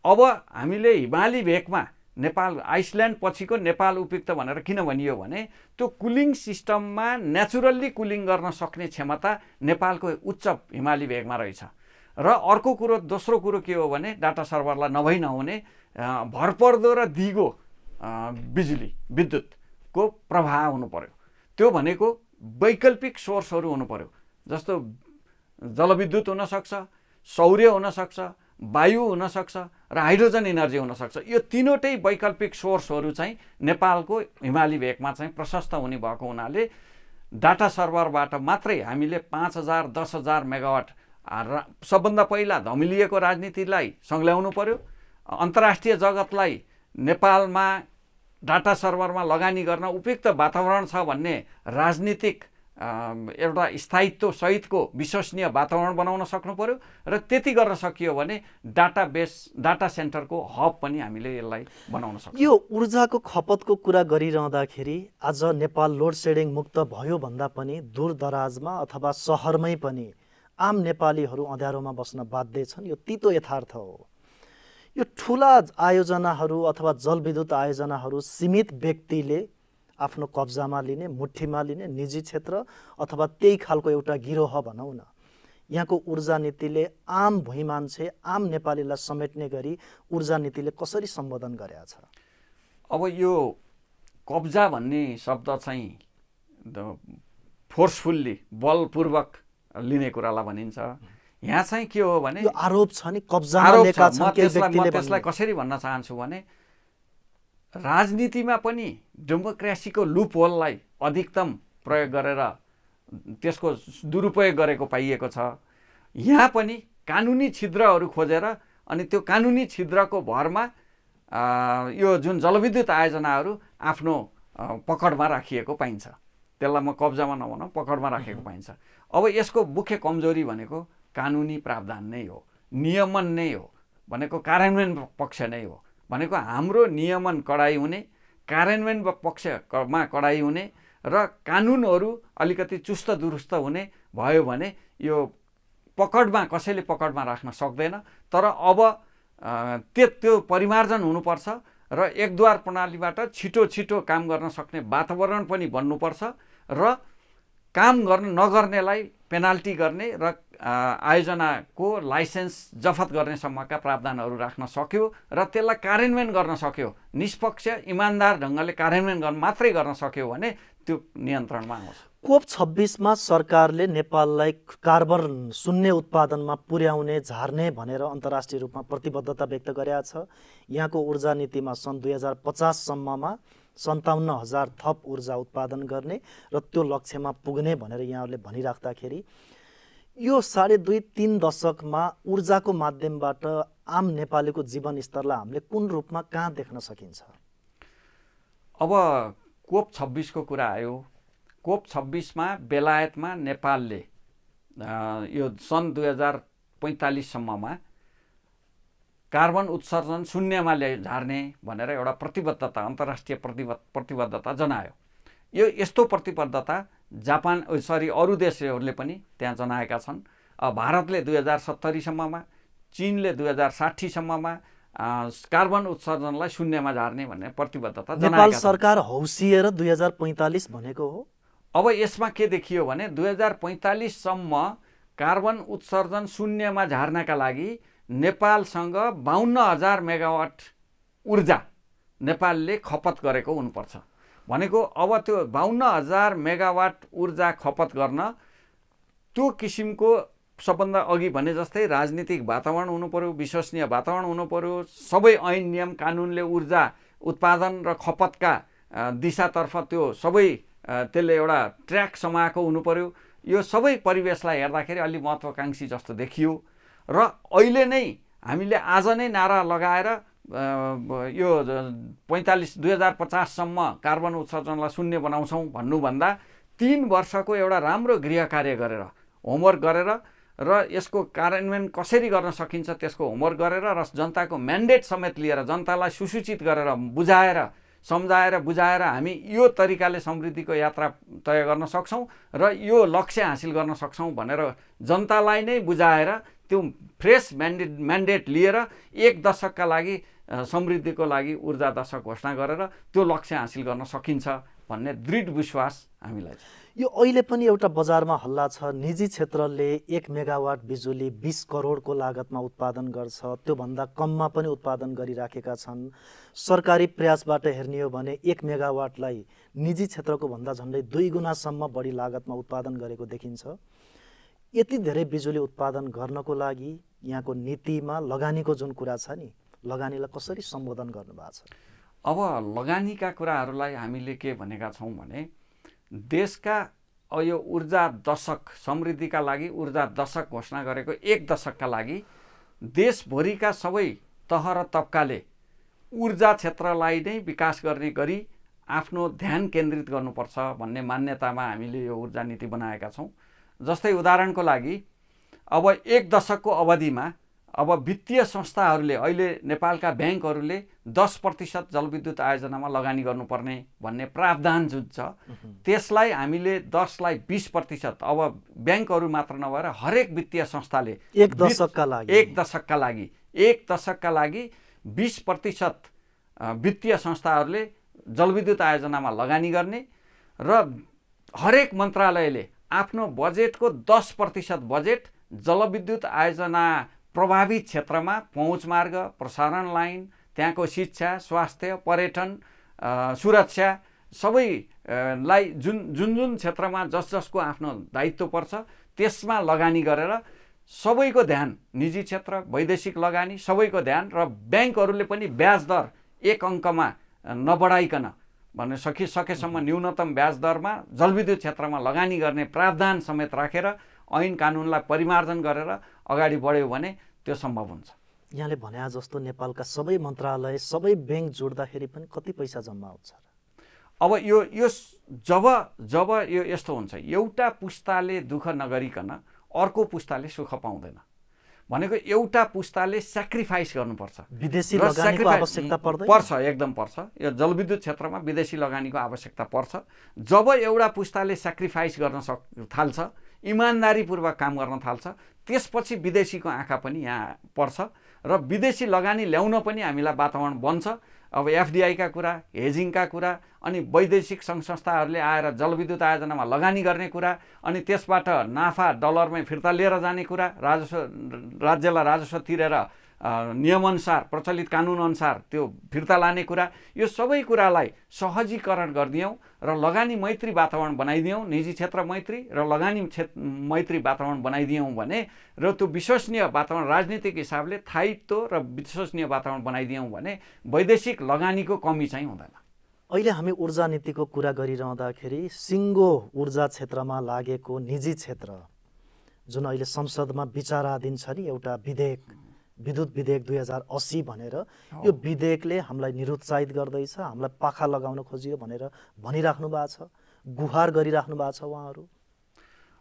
अब हामीले हिमाली भेगमा नेपाल, आइसल्यान्ड पछिको नेपाल उपयुक्त भनेर किन भनियो भने त्यो कुलिङ सिस्टममा नेचुरल्ली कुलिङ गर्न सक्ने क्षमता नेपालको उच्च हिमाली भेगमा रहेछ। र अर्को कुरो, दोस्रो कुरो के हो भने डाटा सर्भरलाई नहुने भरपर्दो र दिगो विद्युतको प्रवाह हुनु पर्यो। त्यो भनेको वैकल्पिक सोर्सहरू हुनु पर्यो, जस्तो जलविद्युत हुनसक्छ, सौर्य हुनसक्छ, वायु हुनसक्छ र हाइड्रोजन इनर्जी हुनसक्छ। यो तीनवटै वैकल्पिक सोर्सहरू चाहिँ नेपालको हिमाली भेगमा चाहिँ प्रशस्त हुने भएको हुनाले डाटा सर्भरबाट मात्रै हामीले 5000 10,000 मेगावाट सबभन्दा पहिला धमिलिएको राजनीतिलाई सङ्ल्याउनु पर्यो। अन्तर्राष्ट्रिय जगतलाई नेपालमा डाटा सर्भरमा लगानी गर्न उपयुक्त वातावरण छ भन्ने राजनीतिक एउटा स्थायित्व सहितको विश्वसनीय वातावरण बनाउन सक्नु पर्यो र त्यति गर्न सकियो भने डाटा सेन्टरको हब पनि हामीले यसलाई बनाउन सक्छौँ। यो ऊर्जाको खपतको कुरा गरिरहँदाखेरि आज नेपाल लोड सेडिङ मुक्त भयो भन्दा पनि दूरदराजमा अथवा सहरमै पनि आम नेपालीहरू अँध्यारोमा बस्न बाध्य छन्। यो तितो यथार्थ हो। यो ठुला आयोजनाहरू अथवा जलविद्युत आयोजनाहरू सीमित व्यक्तिले आफ्नो कब्जामा लिने, मुठीमा लिने, निजी क्षेत्र अथवा त्यही खालको एउटा गिरोह भनौँ न। यहाँको ऊर्जा नीतिले आम भुइँ मान्छे, आम नेपालीलाई समेट्ने गरी ऊर्जा नीतिले कसरी सम्बोधन गरेको छ? अब यो कब्जा भन्ने शब्द चाहिँ फोर्सफुल्ली, बलपूर्वक लिने कुरालाई भनिन्छ। यहाँ चाहिँ के हो भने यो आरोप छ नि, कब्जामा लिएका छन् के व्यक्तिले। त्यसलाई कसरी भन्न चाहन्छु भने राजनीतिमा पनि डेमोक्रेसीको लुप होललाई अधिकतम प्रयोग गरेर त्यसको दुरुपयोग गरेको पाइएको छ। यहाँ पनि कानुनी छिद्रहरू खोजेर अनि त्यो कानुनी छिद्रको भरमा यो जुन जलविद्युत आयोजनाहरू आफ्नो पकडमा राखिएको पाइन्छ। त्यसलाई म कब्जामा नभनौँ, पकडमा राखेको पाइन्छ। अब यसको मुख्य कमजोरी भनेको कानुनी प्रावधान नै हो, नियमन नै हो, भनेको कार्यान्वयन पक्ष नै हो। भनेको हाम्रो नियमन कडाइ हुने, कार्यान्वयन पक्षमा कडाइ हुने र कानुनहरू अलिकति चुस्त दुरुस्त हुने भयो भने यो कसैले पकडमा राख्न सक्दैन। तर अब त्यो परिमार्जन हुनुपर्छ र एकद्वार प्रणालीबाट छिटो काम गर्न सक्ने वातावरण पनि बन्नुपर्छ र काम गर्न नगर्नेलाई पेनाल्टी गर्ने र आयोजनाको लाइसेन्स जफत गर्नेसम्मका प्रावधानहरू राख्न सक्यो र त्यसलाई कार्यान्वयन गर्न सक्यो, निष्पक्ष इमान्दार ढङ्गले कार्यान्वयन मात्रै गर्न सक्यो भने त्यो नियन्त्रणमा आउँछ। कोप 26मा सरकारले नेपाललाई कार्बन शून्य उत्पादनमा पुर्याउने झार्ने भनेर अन्तर्राष्ट्रिय रूपमा प्रतिबद्धता व्यक्त गरेका छ। यहाँको ऊर्जा नीतिमा सन् 2050 सम्ममा 57,000 थप ऊर्जा उत्पादन गर्ने र त्यो लक्ष्यमा पुग्ने भनेर यहाँहरूले भनिराख्दाखेरि यो 2.5-3 दशकमा ऊर्जाको माध्यमबाट आम नेपालीको जीवनस्तरलाई हामीले कुन रूपमा कहाँ देख्न सकिन्छ? अब कोप 26को कुरा आयो। कोप 26मा बेलायतमा नेपालले यो सन् 2045 सम्ममा कार्बन उत्सर्जन शून्यमा झार्ने भनेर एउटा प्रतिबद्धता, अन्तर्राष्ट्रिय प्रतिबद्धता जनायो। यो यस्तो प्रतिबद्धता अरू देशहरूले पनि त्यहाँ जनाएका छन्। भारतले 2070 सम्ममा, चीनले 2060 सम्ममा कार्बन उत्सर्जनलाई शून्यमा झार्ने भन्ने प्रतिबद्धता जनाएका छन्। नेपाल सरकार हौसिएर 2045 भनेको हो। अब यसमा के देखियो भने 2045 सम्म कार्बन उत्सर्जन शून्यमा झार्नका लागि नेपालसँग 52,000 मेगावाट ऊर्जा नेपालले खपत गरेको हुनुपर्छ। भनेको अब त्यो 52,000 मेगावाट ऊर्जा खपत गर्न त्यो किसिमको सबभन्दा अघि भने जस्तै राजनीतिक वातावरण हुनु पर्यो, विश्वसनीय वातावरण हुनु पर्यो, सबै ऐन नियम कानुनले ऊर्जा उत्पादन र खपतका दिशातर्फ त्यो सबै त्यसले एउटा ट्र्याक समाएको हुनु पर्यो। यो सबै परिवेशलाई हेर्दाखेरि अलि महत्त्वकांक्षी जस्तो देखियो र अहिले नै हामीले आज नै नारा लगाएर यो 2050 सम्म कार्बन उत्सर्जनलाई शून्य बनाउँछौँ भन्नुभन्दा 3 वर्षको एउटा राम्रो गृह कार्य गरेर, होमवर्क गरेर र यसको कार्यान्वयन कसरी गर्न सकिन्छ त्यसको होमवर्क गरेर र जनताको म्यान्डेट समेत लिएर जनतालाई सुसूचित गरेर बुझाएर सम्झाएर बुझाएर हामी यो तरिकाले समृद्धिको यात्रा तय गर्न सक्छौँ र यो लक्ष्य हासिल गर्न सक्छौँ भनेर जनतालाई नै बुझाएर त्यो फ्रेस म्यान्डेट लिएर 1 दशकका लागि समृद्धिको लागि ऊर्जा दशक घोषणा गरेर त्यो लक्ष्य हासिल गर्न सकिन्छ भन्ने दृढ विश्वास हामीलाई छ। यो अहिले पनि एउटा बजारमा हल्ला छ, निजी क्षेत्रले 1 मेगावाट बिजुली 20 करोडको लागतमा उत्पादन गर्छ, त्योभन्दा कममा पनि उत्पादन गरिराखेका छन्। सरकारी प्रयासबाट हेर्ने हो भने 1 मेगावाटलाई निजी क्षेत्रको भन्दा झन्डै 2 गुणासम्म बढी लागतमा उत्पादन गरेको देखिन्छ। यति धेरै बिजुली उत्पादन गर्नको लागि यहाँको नीतिमा लगानीको जुन कुरा छ नि, लगानीलाई कसरी सम्बोधन गर्नुभएको छ? अब लगानीका कुराहरूलाई हामीले के भनेका छौँ भने देशका यो ऊर्जा दशक समृद्धिका लागि ऊर्जा दशक घोषणा गरेको 1 दशकका लागि देशभरिका सबै तह र तबकाले ऊर्जा क्षेत्रलाई नै विकास गर्ने गरी आफ्नो ध्यान केन्द्रित गर्नुपर्छ भन्ने मान्यतामा हामीले यो ऊर्जा नीति बनाएका छौँ। जस्तै उदाहरणको लागि अब 1 दशकको अवधिमा अब वित्तीय संस्थाहरूले अहिले नेपालका ब्याङ्कहरूले 10% जलविद्युत आयोजनामा लगानी गर्नुपर्ने भन्ने प्रावधान जुन छ त्यसलाई हामीले 10 लाई 20% अब ब्याङ्कहरू मात्र नभएर हरेक वित्तीय संस्थाले 1 दशकका लागि 20% वित्तीय संस्थाहरूले जलविद्युत आयोजनामा लगानी गर्ने र हरेक मन्त्रालयले आफ्नो बजेटको 10% बजेट जलविद्युत आयोजना प्रभावित क्षेत्रमा पहुँच मार्ग, प्रसारण लाइन, त्यहाँको शिक्षा, स्वास्थ्य, पर्यटन, सुरक्षा सबैलाई जुन क्षेत्रमा जसको आफ्नो दायित्व पर्छ त्यसमा लगानी गरेर सबैको ध्यान, निजी क्षेत्र, वैदेशिक लगानी सबैको ध्यान र ब्याङ्कहरूले पनि ब्याज दर 1 अङ्कमा नबढाइकन भन्ने सकेसम्म न्यूनतम ब्याज दरमा जलविद्युत क्षेत्रमा लगानी गर्ने प्रावधान समेत राखेर ऐन कानुनलाई परिमार्जन गरेर अगाडि बढ्यो भने त्यो सम्भव हुन्छ। यहाँले भने जस्तो नेपालका सबै मन्त्रालय, सबै ब्याङ्क जोड्दाखेरि पनि कति पैसा जम्मा हुन्छ? अब यो जब यो यस्तो हुन्छ, एउटा पुस्ताले दुःख नगरिकन अर्को पुस्ताले सुख पाउँदैन भनेको एउटा पुस्ताले स्याक्रिफाइस गर्नुपर्छ। विदेशी लगानीको आवश्यकता पर्दैन? पर्छ, एकदम पर्छ। यो जलविद्युत क्षेत्रमा विदेशी लगानीको आवश्यकता पर्छ। जब एउटा पुस्ताले स्याक्रिफाइस गर्न थाल्छ, इमान्दारीपूर्वक काम गर्न थाल्छ, त्यसपछि विदेशीको आँखा पनि यहाँ पर्छ र विदेशी लगानी ल्याउन पनि हामीलाई वातावरण बन्छ अब एफडिआईका कुरा, हेजिङका कुरा, अनि वैदेशिक सङ्घ संस्थाहरूले आएर जलविद्युत आयोजनामा लगानी गर्ने कुरा, अनि त्यसबाट नाफा डलरमै फिर्ता लिएर जाने कुरा, राज्यलाई राजस्व तिरेर नियमअनुसार प्रचलित कानुनअनुसार त्यो फिर्ता लाने कुरा, यो सबै कुरालाई सहजीकरण गरिदियौँ र लगानी मैत्री वातावरण बनाइदियौँ, निजी क्षेत्र मैत्री र लगानी मैत्री वातावरण बनाइदियौँ भने र त्यो विश्वसनीय वातावरण राजनीतिक हिसाबले स्थायित्व र विश्वसनीय वातावरण बनाइदियौँ भने वैदेशिक लगानीको कमी चाहिँ हुँदैन। अहिले हामी ऊर्जा नीतिको कुरा गरिरहँदाखेरि सिङ्गो ऊर्जा क्षेत्रमा लागेको निजी क्षेत्र जुन अहिले संसदमा विचाराधीन छ नि एउटा विधेयक, विद्युत विधेयक 2080 भनेर, यो विधेयकले हामीलाई निरुत्साहित गर्दैछ, हामीलाई पाखा लगाउन खोजियो भनेर भनिराख्नु भएको छ, गुहार गरिराख्नु भएको छ उहाँहरू।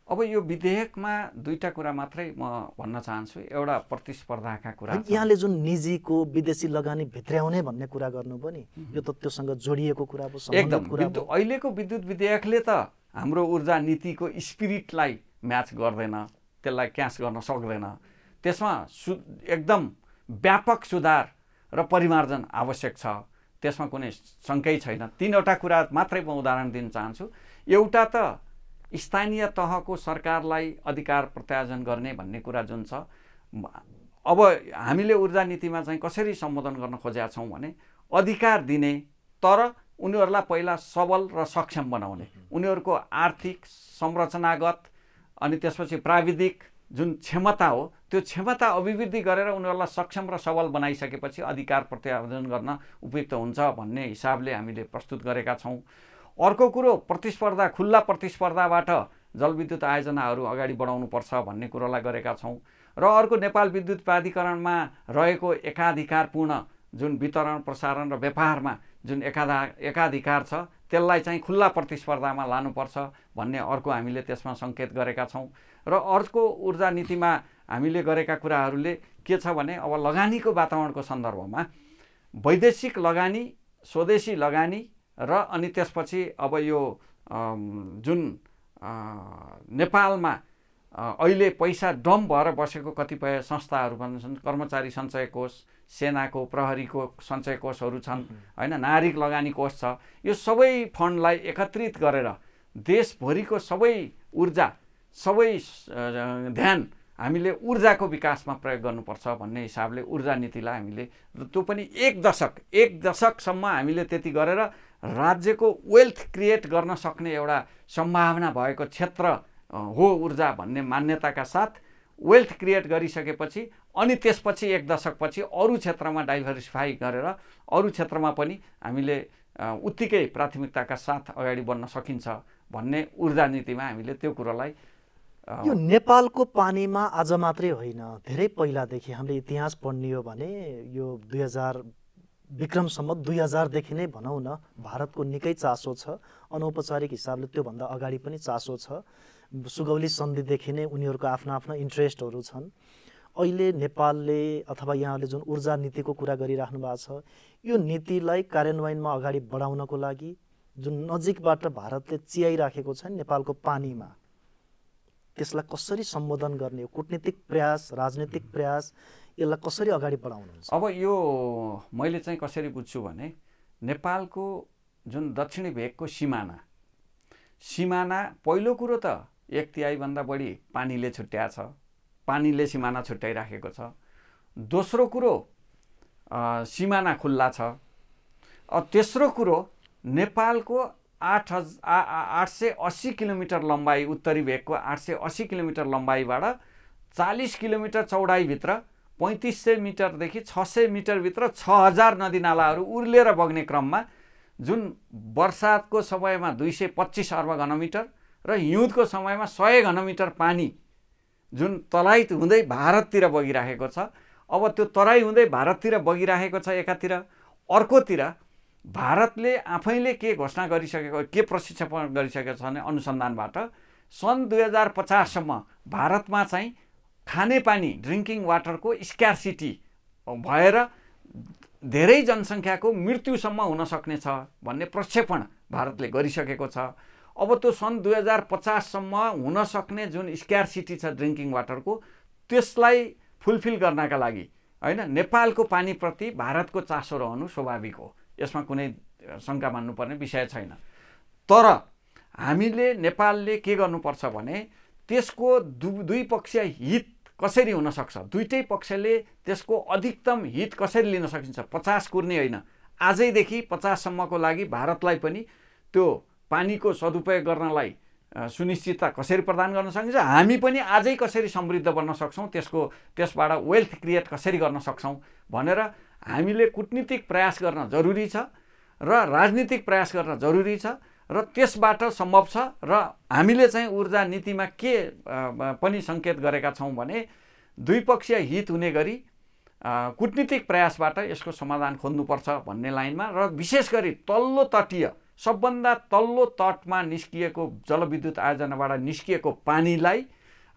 अब यो विधेयकमा दुईटा कुरा मात्रै म भन्न चाहन्छु। एउटा प्रतिस्पर्धाका कुरा, यहाँले जुन निजीको विदेशी लगानी भित्र्याउने भन्ने कुरा गर्नुभयो नि, यो त त्योसँग जोडिएको कुरा हो, एकदम। अहिलेको विद्युत विधेयकले त हाम्रो ऊर्जा नीतिको स्पिरिटलाई म्याच गर्दैन, त्यसलाई क्याच गर्न सक्दैन। त्यसमा एकदम व्यापक सुधार र परिमार्जन आवश्यक छ, त्यसमा कुनै शङ्कै छैन। तीनवटा कुरा मात्रै म उदाहरण दिन चाहन्छु। एउटा त स्थानीय तहको सरकारलाई अधिकार प्रत्यार्जन गर्ने भन्ने कुरा जुन छ, अब हामीले ऊर्जा नीतिमा चाहिँ कसरी सम्बोधन गर्न खोजेका छौँ भने अधिकार दिने, तर उनीहरूलाई पहिला सबल र सक्षम बनाउने, उनीहरूको आर्थिक संरचनागत अनि त्यसपछि प्राविधिक जुन क्षमता हो त्यो क्षमता अभिवृद्धि गरेर उनीहरूलाई सक्षम र सबल बनाइसकेपछि अधिकार प्रत्यार्जन गर्न उपयुक्त हुन्छ भन्ने हिसाबले हामीले प्रस्तुत गरेका छौँ। अर्को कुरो, प्रतिस्पर्धा, खुल्ला प्रतिस्पर्धाबाट जलविद्युत आयोजनाहरू अगाडि बढाउनुपर्छ भन्ने कुरोलाई गरेका छौँ। र अर्को, नेपाल विद्युत प्राधिकरणमा रहेको एकाधिकारपूर्ण जुन वितरण, प्रसारण र व्यापारमा जुन एकाधिकार छ त्यसलाई चाहिँ खुल्ला प्रतिस्पर्धामा लानुपर्छ भन्ने अर्को हामीले त्यसमा सङ्केत गरेका छौँ। र अर्को ऊर्जा नीतिमा हामीले गरेका कुराहरूले के छ भने अब लगानीको वातावरणको सन्दर्भमा वैदेशिक लगानी, स्वदेशी लगानी र अनि त्यसपछि अब यो जुन नेपालमा अहिले पैसा डम्प भएर बसेको कतिपय संस्थाहरू भन्छन्, कर्मचारी सञ्चय कोष, सेनाको, प्रहरीको सञ्चय कोषहरू छन् होइन, नागरिक लगानी कोष छ, यो सबै फन्डलाई एकत्रित गरेर देशभरिको सबै ऊर्जा, सबै ध्यान हामीले ऊर्जाको विकासमा प्रयोग गर्नुपर्छ भन्ने हिसाबले ऊर्जा नीतिलाई हामीले, त्यो पनि एक दशकसम्म हामीले त्यति गरेर राज्यको वेल्थ क्रिएट गर्न सक्ने एउटा सम्भावना भएको क्षेत्र हो ऊर्जा भन्ने मान्यताका साथ वेल्थ क्रिएट गरिसकेपछि अनि त्यसपछि एक दशकपछि अरू क्षेत्रमा डाइभर्सिफाई गरेर अरू क्षेत्रमा पनि हामीले उत्तिकै प्राथमिकताका साथ अगाडि बढ्न सकिन्छ भन्ने ऊर्जा नीतिमा हामीले त्यो कुरोलाई। यो नेपालको पानीमा आज मात्रै होइन, धेरै पहिलादेखि हामीले इतिहास पढ्ने हो भने यो 2000 विक्रमसम्म 2000देखि नै भनौँ न, भारतको निकै चासो छ। अनौपचारिक हिसाबले त्योभन्दा अगाडि पनि चासो छ। सुगौली सन्धिदेखि नै उनीहरूको आफ्ना आफ्ना इन्ट्रेस्टहरू छन्। अहिले नेपालले अथवा यहाँले जुन ऊर्जा नीतिको कुरा गरिराख्नु भएको छ, यो नीतिलाई कार्यान्वयनमा अगाडि बढाउनको लागि जुन नजिकबाट भारतले चियाइराखेको छ नेपालको पानीमा, त्यसलाई कसरी सम्बोधन गर्ने, कूटनीतिक प्रयास, राजनीतिक प्रयास, यसलाई कसरी अगाडि बढाउनुहुन्छ? अब यो मैले चाहिँ कसरी बुझ्छु भने नेपालको जुन दक्षिणी भेगको सिमाना पहिलो कुरो त 1/3 बढी पानीले छुट्याएको छ, पानीले सिमाना छुट्याइराखेको छ। दोस्रो कुरो सिमाना खुल्ला छ। तेस्रो कुरो नेपालको 880 किलोमिटर लम्बाइ, उत्तरी भेगको 880 किलोमिटर लम्बाइबाट 40 किलोमिटर चौडाइभित्र 3500 मिटरदेखि 600 मिटरभित्र 6000 नदीनालाहरू उर्लेर बग्ने क्रममा जुन वर्षातको समयमा 225 अर्ब घनमिटर र हिउँदको समयमा 100 घनमिटर पानी जुन तराई हुँदै भारततिर बगिरहेको छ। अब त्यो तराई हुँदै भारततिर बगिरहेको छ एकातिर, अर्कोतिर भारतले आफैले के घोषणा गरिसकेको, के प्रशिक्षण गरिसकेको छ भने अनुसन्धानबाट सन् 2050सम्म भारतमा चाहिँ खानेपानी, ड्रिङ्किङ वाटरको स्क्यार्सिटी भएर धेरै जनसङ्ख्याको मृत्युसम्म हुन सक्नेछ भन्ने प्रक्षेपण भारतले गरिसकेको छ। अब त्यो सन् 2050सम्म हुन सक्ने जुन स्क्यार्सिटी छ ड्रिङ्किङ वाटरको, त्यसलाई फुलफिल गर्नका लागि होइन नेपालको पानीप्रति भारतको चासो रहनु स्वाभाविक हो। यसमा कुनै शङ्का मान्नुपर्ने विषय छैन। तर हामीले नेपालले के गर्नुपर्छ भने त्यसको दुई पक्षीय हित कसरी हुन सक्छ, दुईटै पक्षले त्यसको अधिकतम हित कसरी लिन सकिन्छ, 50 कुर्ने होइन। आजैदेखि 50 सम्मको लागि भारतलाई पनि त्यो पानीको सदुपयोग गर्नलाई सुनिश्चितता कसरी प्रदान गर्न सकिन्छ, हामी पनि आजै कसरी समृद्ध बन्न सक्छौँ, त्यसबाट वेल्थ क्रिएट कसरी गर्न सक्छौँ भनेर हामीले कूटनीतिक प्रयास गर्न जरुरी छ र राजनीतिक प्रयास गर्न जरुरी छ र त्यसबाट सम्भव छ। र हामीले चाहिँ ऊर्जा नीतिमा के पनि सङ्केत गरेका छौँ भने द्विपक्षीय हित हुने गरी कूटनीतिक प्रयासबाट यसको समाधान खोज्नुपर्छ भन्ने लाइनमा, र विशेष गरी तल्लो तटीय सबभन्दा तल्लो तटमा निस्किएको जलविद्युत आयोजनाबाट निस्किएको पानीलाई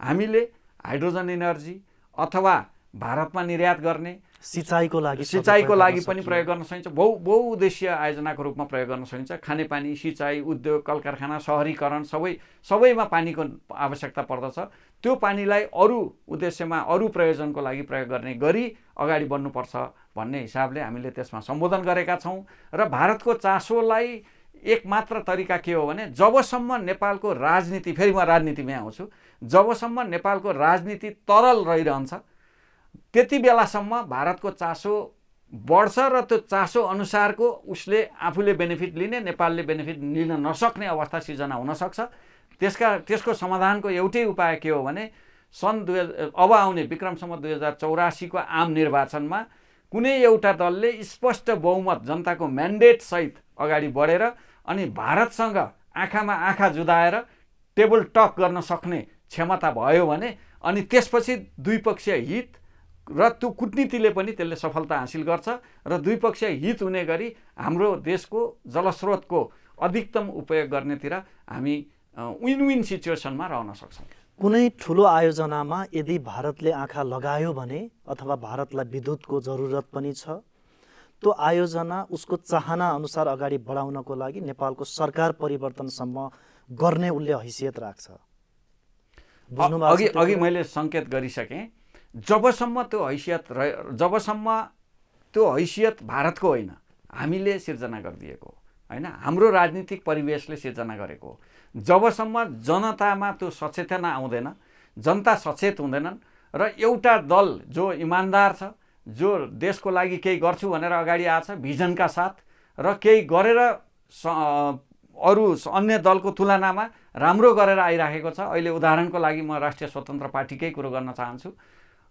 हामीले हाइड्रोजन एनर्जी अथवा भारतमा निर्यात गर्ने सिँचाइको लागि पनि प्रयोग गर्न सकिन्छ, बहुउद्देश्य आयोजनाको रूपमा प्रयोग गर्न सकिन्छ। खानेपानी, सिँचाइ, उद्योग, कल कारखाना, सहरीकरण सबैमा पानीको आवश्यकता पर्दछ। त्यो पानीलाई अरू उद्देश्यमा अरू प्रयोजनको लागि प्रयोग गर्ने गरी अगाडि बढ्नुपर्छ भन्ने हिसाबले हामीले त्यसमा सम्बोधन गरेका छौँ। र भारतको चासोलाई एक मात्र तरिका के हो भने जबसम्म नेपालको राजनीति, फेरि म राजनीतिमै आउँछु, जबसम्म नेपालको राजनीति तरल रहिरहन्छ त्यति बेलासम्म भारतको चासो बढ्छ र त्यो चासो अनुसारको उसले आफूले बेनिफिट लिने, नेपालले बेनिफिट लिन नसक्ने अवस्था सिर्जना हुनसक्छ। त्यसको समाधानको एउटै उपाय के हो भने अब आउने विक्रमसम्म 2084 को आम निर्वाचनमा कुनै एउटा दलले स्पष्ट बहुमत जनताको म्यान्डेट सहित अगाडि बढेर अनि भारतसँग आँखामा आँखा जुदाएर टेबल टक गर्न सक्ने क्षमता भयो भने अनि त्यसपछि द्विपक्षीय हित र त्यो कूटनीतिले पनि त्यसले सफलता हासिल गर्छ र द्विपक्षीय हित हुने गरी हाम्रो देशको जलस्रोतको अधिकतम उपयोग गर्नेतिर हामी विन विन सिचुएसनमा रहन सक्छौँ। कुनै ठुलो आयोजनामा यदि भारतले आँखा लगायो भने अथवा भारतलाई विद्युतको जरुरत पनि छ, त्यो आयोजना उसको चाहना अनुसार अगाडि बढाउनको लागि नेपालको सरकार परिवर्तनसम्म गर्ने उसले हैसियत राख्छ। अघि मैले सङ्केत गरिसकेँ, जबसम्म त्यो हैसियत भारतको होइन, हामीले सिर्जना गरिदिएको होइन, हाम्रो राजनीतिक परिवेशले सिर्जना गरेको, जबसम्म जनतामा त्यो सचेतना आउँदैन, जनता सचेत हुँदैनन् र एउटा दल जो इमान्दार छ, जो देशको लागि केही गर्छु भनेर अगाडि आछ भिजनका साथ र केही गरेर अरू अन्य दलको तुलनामा राम्रो गरेर आइराखेको छ। अहिले उदाहरणको लागि म राष्ट्रिय स्वतन्त्र पार्टीकै कुरो गर्न चाहन्छु।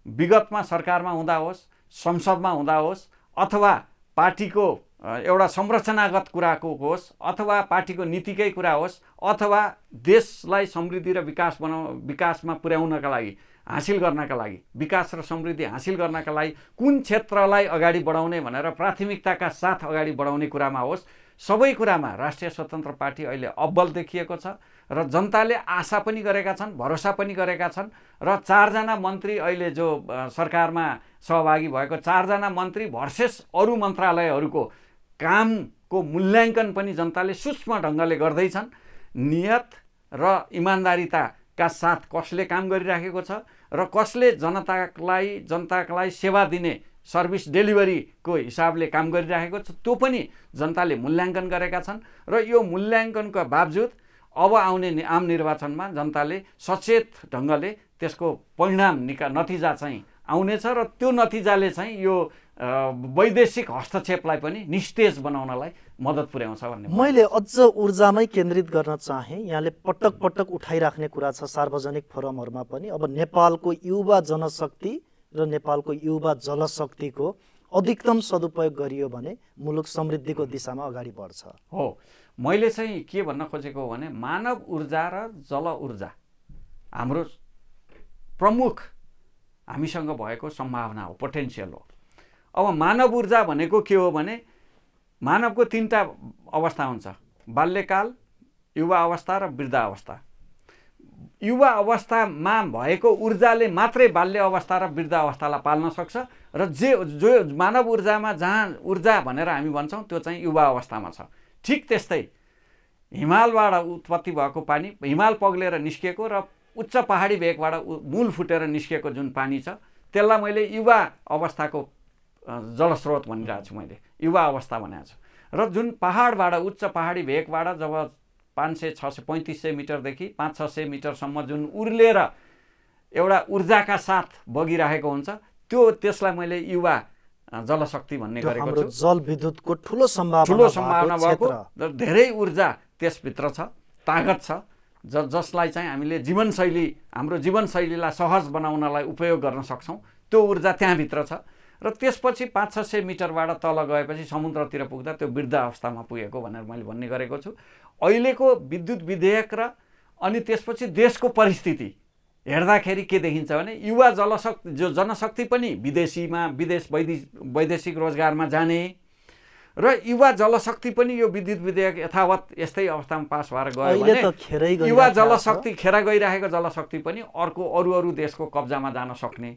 विगतमा सरकारमा हुँदा होस्, संसदमा हुँदा होस्, अथवा पार्टीको एउटा संरचनागत कुराको होस्, अथवा पार्टीको नीतिकै कुरा होस्, अथवा देशलाई समृद्धि र विकासमा पुर्याउनका लागि, हासिल गर्नका लागि, विकास र समृद्धि हासिल गर्नका लागि कुन क्षेत्रलाई अगाडि बढाउने भनेर प्राथमिकताका साथ अगाडि बढाउने कुरामा होस्, सबै कुरामा राष्ट्रिय स्वतन्त्र पार्टी अहिले अब्बल देखिएको छ र जनताले आशा पनि गरेका छन्, भरोसा पनि गरेका छन् र 4 जना मन्त्री अहिले जो सरकारमा सहभागी भएको 4 जना मन्त्री भर्सेस अरू मन्त्रालयहरूको कामको मूल्याङ्कन पनि जनताले सूक्ष्म ढङ्गले गर्दैछन्। नियत र इमान्दारिताका साथ कसले काम गरिराखेको छ र कसले जनतालाई सेवा दिने सर्भिस डेलिभरीको हिसाबले काम गरिराखेको छ त्यो पनि जनताले मूल्याङ्कन गरेका छन् र यो मूल्याङ्कनका बावजुद अब आउने आम निर्वाचनमा जनताले सचेत ढङ्गले त्यसको परिणाम नतिजा चाहिँ आउनेछ र त्यो नतिजाले चाहिँ यो वैदेशिक हस्तक्षेपलाई पनि निस्तेज बनाउनलाई मद्दत पुर्याउँछ भन्ने। मैले अझ ऊर्जामै केन्द्रित गर्न चाहे। यहाँले पटक पटक उठाइराख्ने कुरा छ सार्वजनिक फोरमहरूमा पनि, अब नेपालको युवा जनशक्ति र नेपालको युवा जलशक्तिको अधिकतम सदुपयोग गरियो भने मुलुक समृद्धिको दिशामा अगाडि बढ्छ। हो, मैले चाहिँ के भन्न खोजेको हो भने मानव ऊर्जा र जल ऊर्जा हाम्रो प्रमुख हामीसँग भएको सम्भावना हो, पोटेन्सियल हो। अब मानव ऊर्जा भनेको के हो भने मानवको 3टा अवस्था हुन्छ, बाल्यकाल, युवा अवस्था र वृद्ध अवस्था। युवा अवस्थामा भएको ऊर्जाले मात्रै बाल्य अवस्था र वृद्ध अवस्थालाई पाल्न सक्छ र जो मानव ऊर्जामा जहाँ ऊर्जा भनेर हामी भन्छौँ त्यो चाहिँ युवा अवस्थामा छ। ठिक त्यस्तै हिमालबाट उत्पत्ति भएको पानी, हिमाल पग्लेर निस्किएको र उच्च पहाडी भेगबाट मूल फुटेर निस्किएको जुन पानी छ त्यसलाई मैले युवा अवस्थाको जलस्रोत भनिरहेको छु, मैले युवा अवस्था भनेको छु। र जुन पहाडबाट उच्च पहाडी भेकबाट जब 500, 600, 3500 मिटरदेखि 500-600 मिटरसम्म जुन उर्लेर एउटा ऊर्जाका साथ बगिरहेको हुन्छ, त्यसलाई मैले युवा जलशक्ति भन्ने गरेको छु। जलविद्युतको ठुलो सम्भावना भएको धेरै ऊर्जा त्यसभित्र छ, तागत छ, जसलाई चाहिँ हामीले हाम्रो जीवनशैलीलाई सहज बनाउनलाई उपयोग गर्न सक्छौँ। त्यो ऊर्जा त्यहाँभित्र छ र त्यसपछि 500-600 मिटरबाट तल गएपछि समुद्रतिर पुग्दा त्यो वृद्ध अवस्थामा पुगेको भनेर मैले भन्ने गरेको छु। अहिलेको विद्युत विधेयक र अनि त्यसपछि देशको परिस्थिति हेर्दाखेरि के देखिन्छ भने युवा जनशक्ति पनि वैदेशिक रोजगारमा जाने र युवा जलशक्ति पनि यो विद्युत विधेयक यथावत यस्तै अवस्थामा पास भएर गयो भने युवा जलशक्ति खेर गइरहेको जलशक्ति पनि अरू देशको कब्जामा जान सक्ने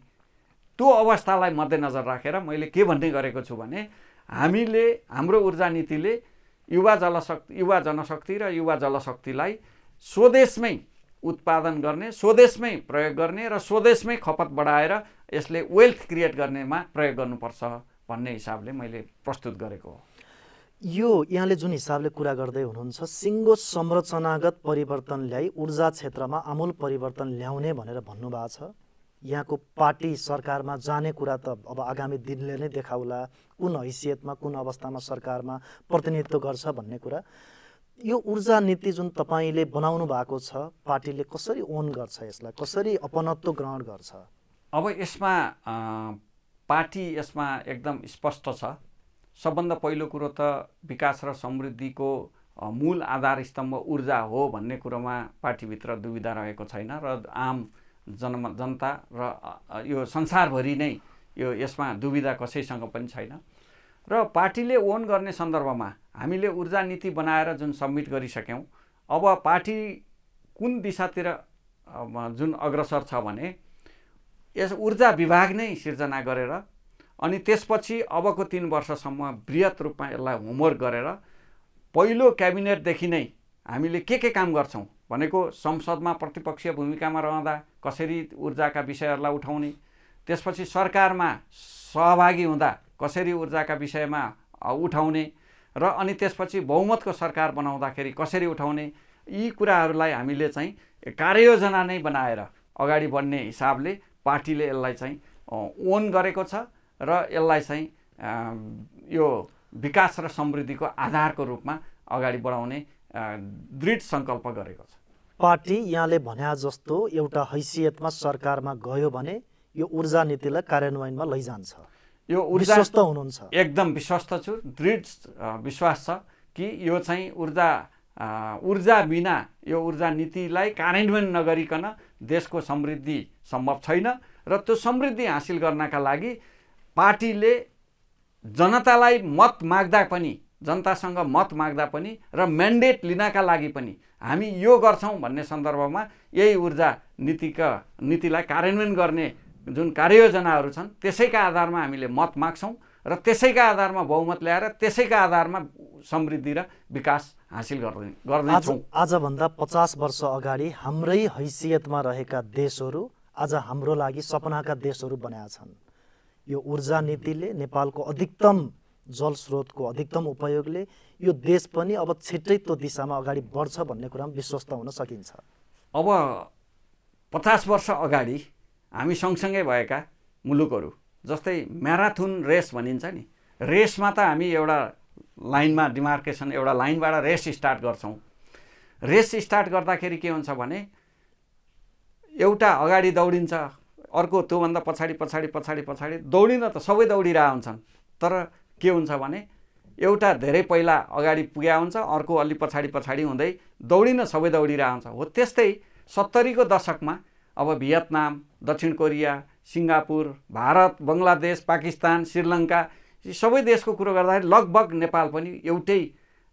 त्यो अवस्थालाई मध्यनजर राखेर मैले के भन्ने गरेको छु भने हाम्रो ऊर्जा नीतिले युवा जनशक्ति र युवा जलशक्तिलाई स्वदेशमै उत्पादन गर्ने, स्वदेशमै प्रयोग गर्ने र स्वदेशमै खपत बढाएर यसले वेल्थ क्रिएट गर्नेमा प्रयोग गर्नुपर्छ भन्ने हिसाबले मैले प्रस्तुत गरेको हो। यो यहाँले जुन हिसाबले कुरा गर्दै हुनुहुन्छ, सिङ्गो संरचनागत परिवर्तन ल्याई ऊर्जा क्षेत्रमा आमूल परिवर्तन ल्याउने भनेर भन्नुभएको छ। यहाँको पार्टी सरकारमा जाने कुरा त अब आगामी दिनले नै देखाउला, कुन हैसियतमा कुन अवस्थामा सरकारमा प्रतिनिधित्व गर्छ भन्ने कुरा। यो ऊर्जा नीति जुन तपाईले बनाउनु भएको छ, पार्टीले कसरी ओन गर्छ, यसलाई कसरी अपनत्व ग्रहण गर्छ? अब यसमा पार्टी यसमा एकदम स्पष्ट छ। सबभन्दा पहिलो कुरो त विकास र समृद्धिको मूल आधार स्तम्भ ऊर्जा हो भन्ने कुरोमा पार्टीभित्र दुविधा रहेको छैन र आम जनता र यो संसारभरि नै यसमा दुविधा कसैसँग पनि छैन। र पार्टीले ओन गर्ने सन्दर्भमा हामीले ऊर्जा नीति बनाएर जुन सबमिट गरिसक्यौँ, अब पार्टी कुन दिशातिर जुन अग्रसर छ भने यस ऊर्जा विभाग नै सिर्जना गरेर अनि त्यसपछि अबको 3 वर्षसम्म बृहत रूपमा यसलाई होमवर्क गरेर पहिलो क्याबिनेटदेखि नै हामीले के काम गर्छौँ भनेको संसदमा प्रतिपक्षीय भूमिकामा रहँदा कसरी ऊर्जाका विषयहरूलाई उठाउने, त्यसपछि सरकारमा सहभागी हुँदा कसरी ऊर्जाका विषयमा उठाउने र अनि त्यसपछि बहुमतको सरकार बनाउँदाखेरि कसरी उठाउने, यी कुराहरूलाई हामीले चाहिँ कार्ययोजना नै बनाएर अगाडि बढ्ने हिसाबले पार्टीले यसलाई चाहिँ ओन गरेको छ र यसलाई चाहिँ यो विकास र समृद्धिको आधारको रूपमा अगाडि बढाउने दृढ सङ्कल्प गरेको छ। पार्टी यहाँले भने जस्तो एउटा हैसियतमा सरकारमा गयो भने यो ऊर्जा नीतिलाई कार्यान्वयनमा लैजान्छ। यो विश्वस्त हुनुहुन्छ? एकदम विश्वस्त छु, दृढ विश्वास छ कि यो चाहिँ ऊर्जा बिना यो ऊर्जा नीतिलाई कार्यान्वयन नगरिकन देशको समृद्धि सम्भव छैन र त्यो समृद्धि हासिल गर्नका लागि पार्टीले जनतासँग मत माग्दा पनि र म्यान्डेट लिनका लागि पनि हामी यो गर्छौँ भन्ने सन्दर्भमा यही ऊर्जा नीतिलाई कार्यान्वयन गर्ने जुन कार्ययोजनाहरू छन् त्यसैका आधारमा हामीले मत माग्छौँ र त्यसैका आधारमा बहुमत ल्याएर त्यसैका आधारमा समृद्धि र विकास हासिल गर्नेछौँ। आजभन्दा 50 वर्ष अगाडि हाम्रै हैसियतमा रहेका देशहरू आज हाम्रो लागि सपनाका देशहरू बनाएका छन्। यो ऊर्जा नीतिले नेपालको अधिकतम जल स्रोतको अधिकतम उपयोगले यो देश पनि अब छिट्टै त्यो दिशामा अगाडि बढ्छ भन्ने कुरामा विश्वस्त हुन सकिन्छ। अब 50 वर्ष अगाडि हामी सँगसँगै भएका मुलुकहरू जस्तै म्याराथन रेस भनिन्छ नि, रेसमा त हामी एउटा लाइनमा डिमार्केसन एउटा लाइनबाट रेस स्टार्ट गर्छौँ। रेस स्टार्ट गर्दाखेरि के हुन्छ भने एउटा अगाडि दौडिन्छ, अर्को त्योभन्दा पछाडि दौडिन त सबै दौडिरहेका हुन्छन्, तर के हुन्छ भने एउटा धेरै पहिला अगाडि पुगेको हुन्छ, अर्को अलि पछाडि हुँदै दौडिन सबै दौडिरहेको हुन्छ। हो त्यस्तै 70 को दशकमा अब भियतनाम, दक्षिण कोरिया, सिङ्गापुर, भारत, बङ्गलादेश, पाकिस्तान, श्रीलङ्का यी सबै देशको कुरो गर्दाखेरि लगभग नेपाल पनि एउटै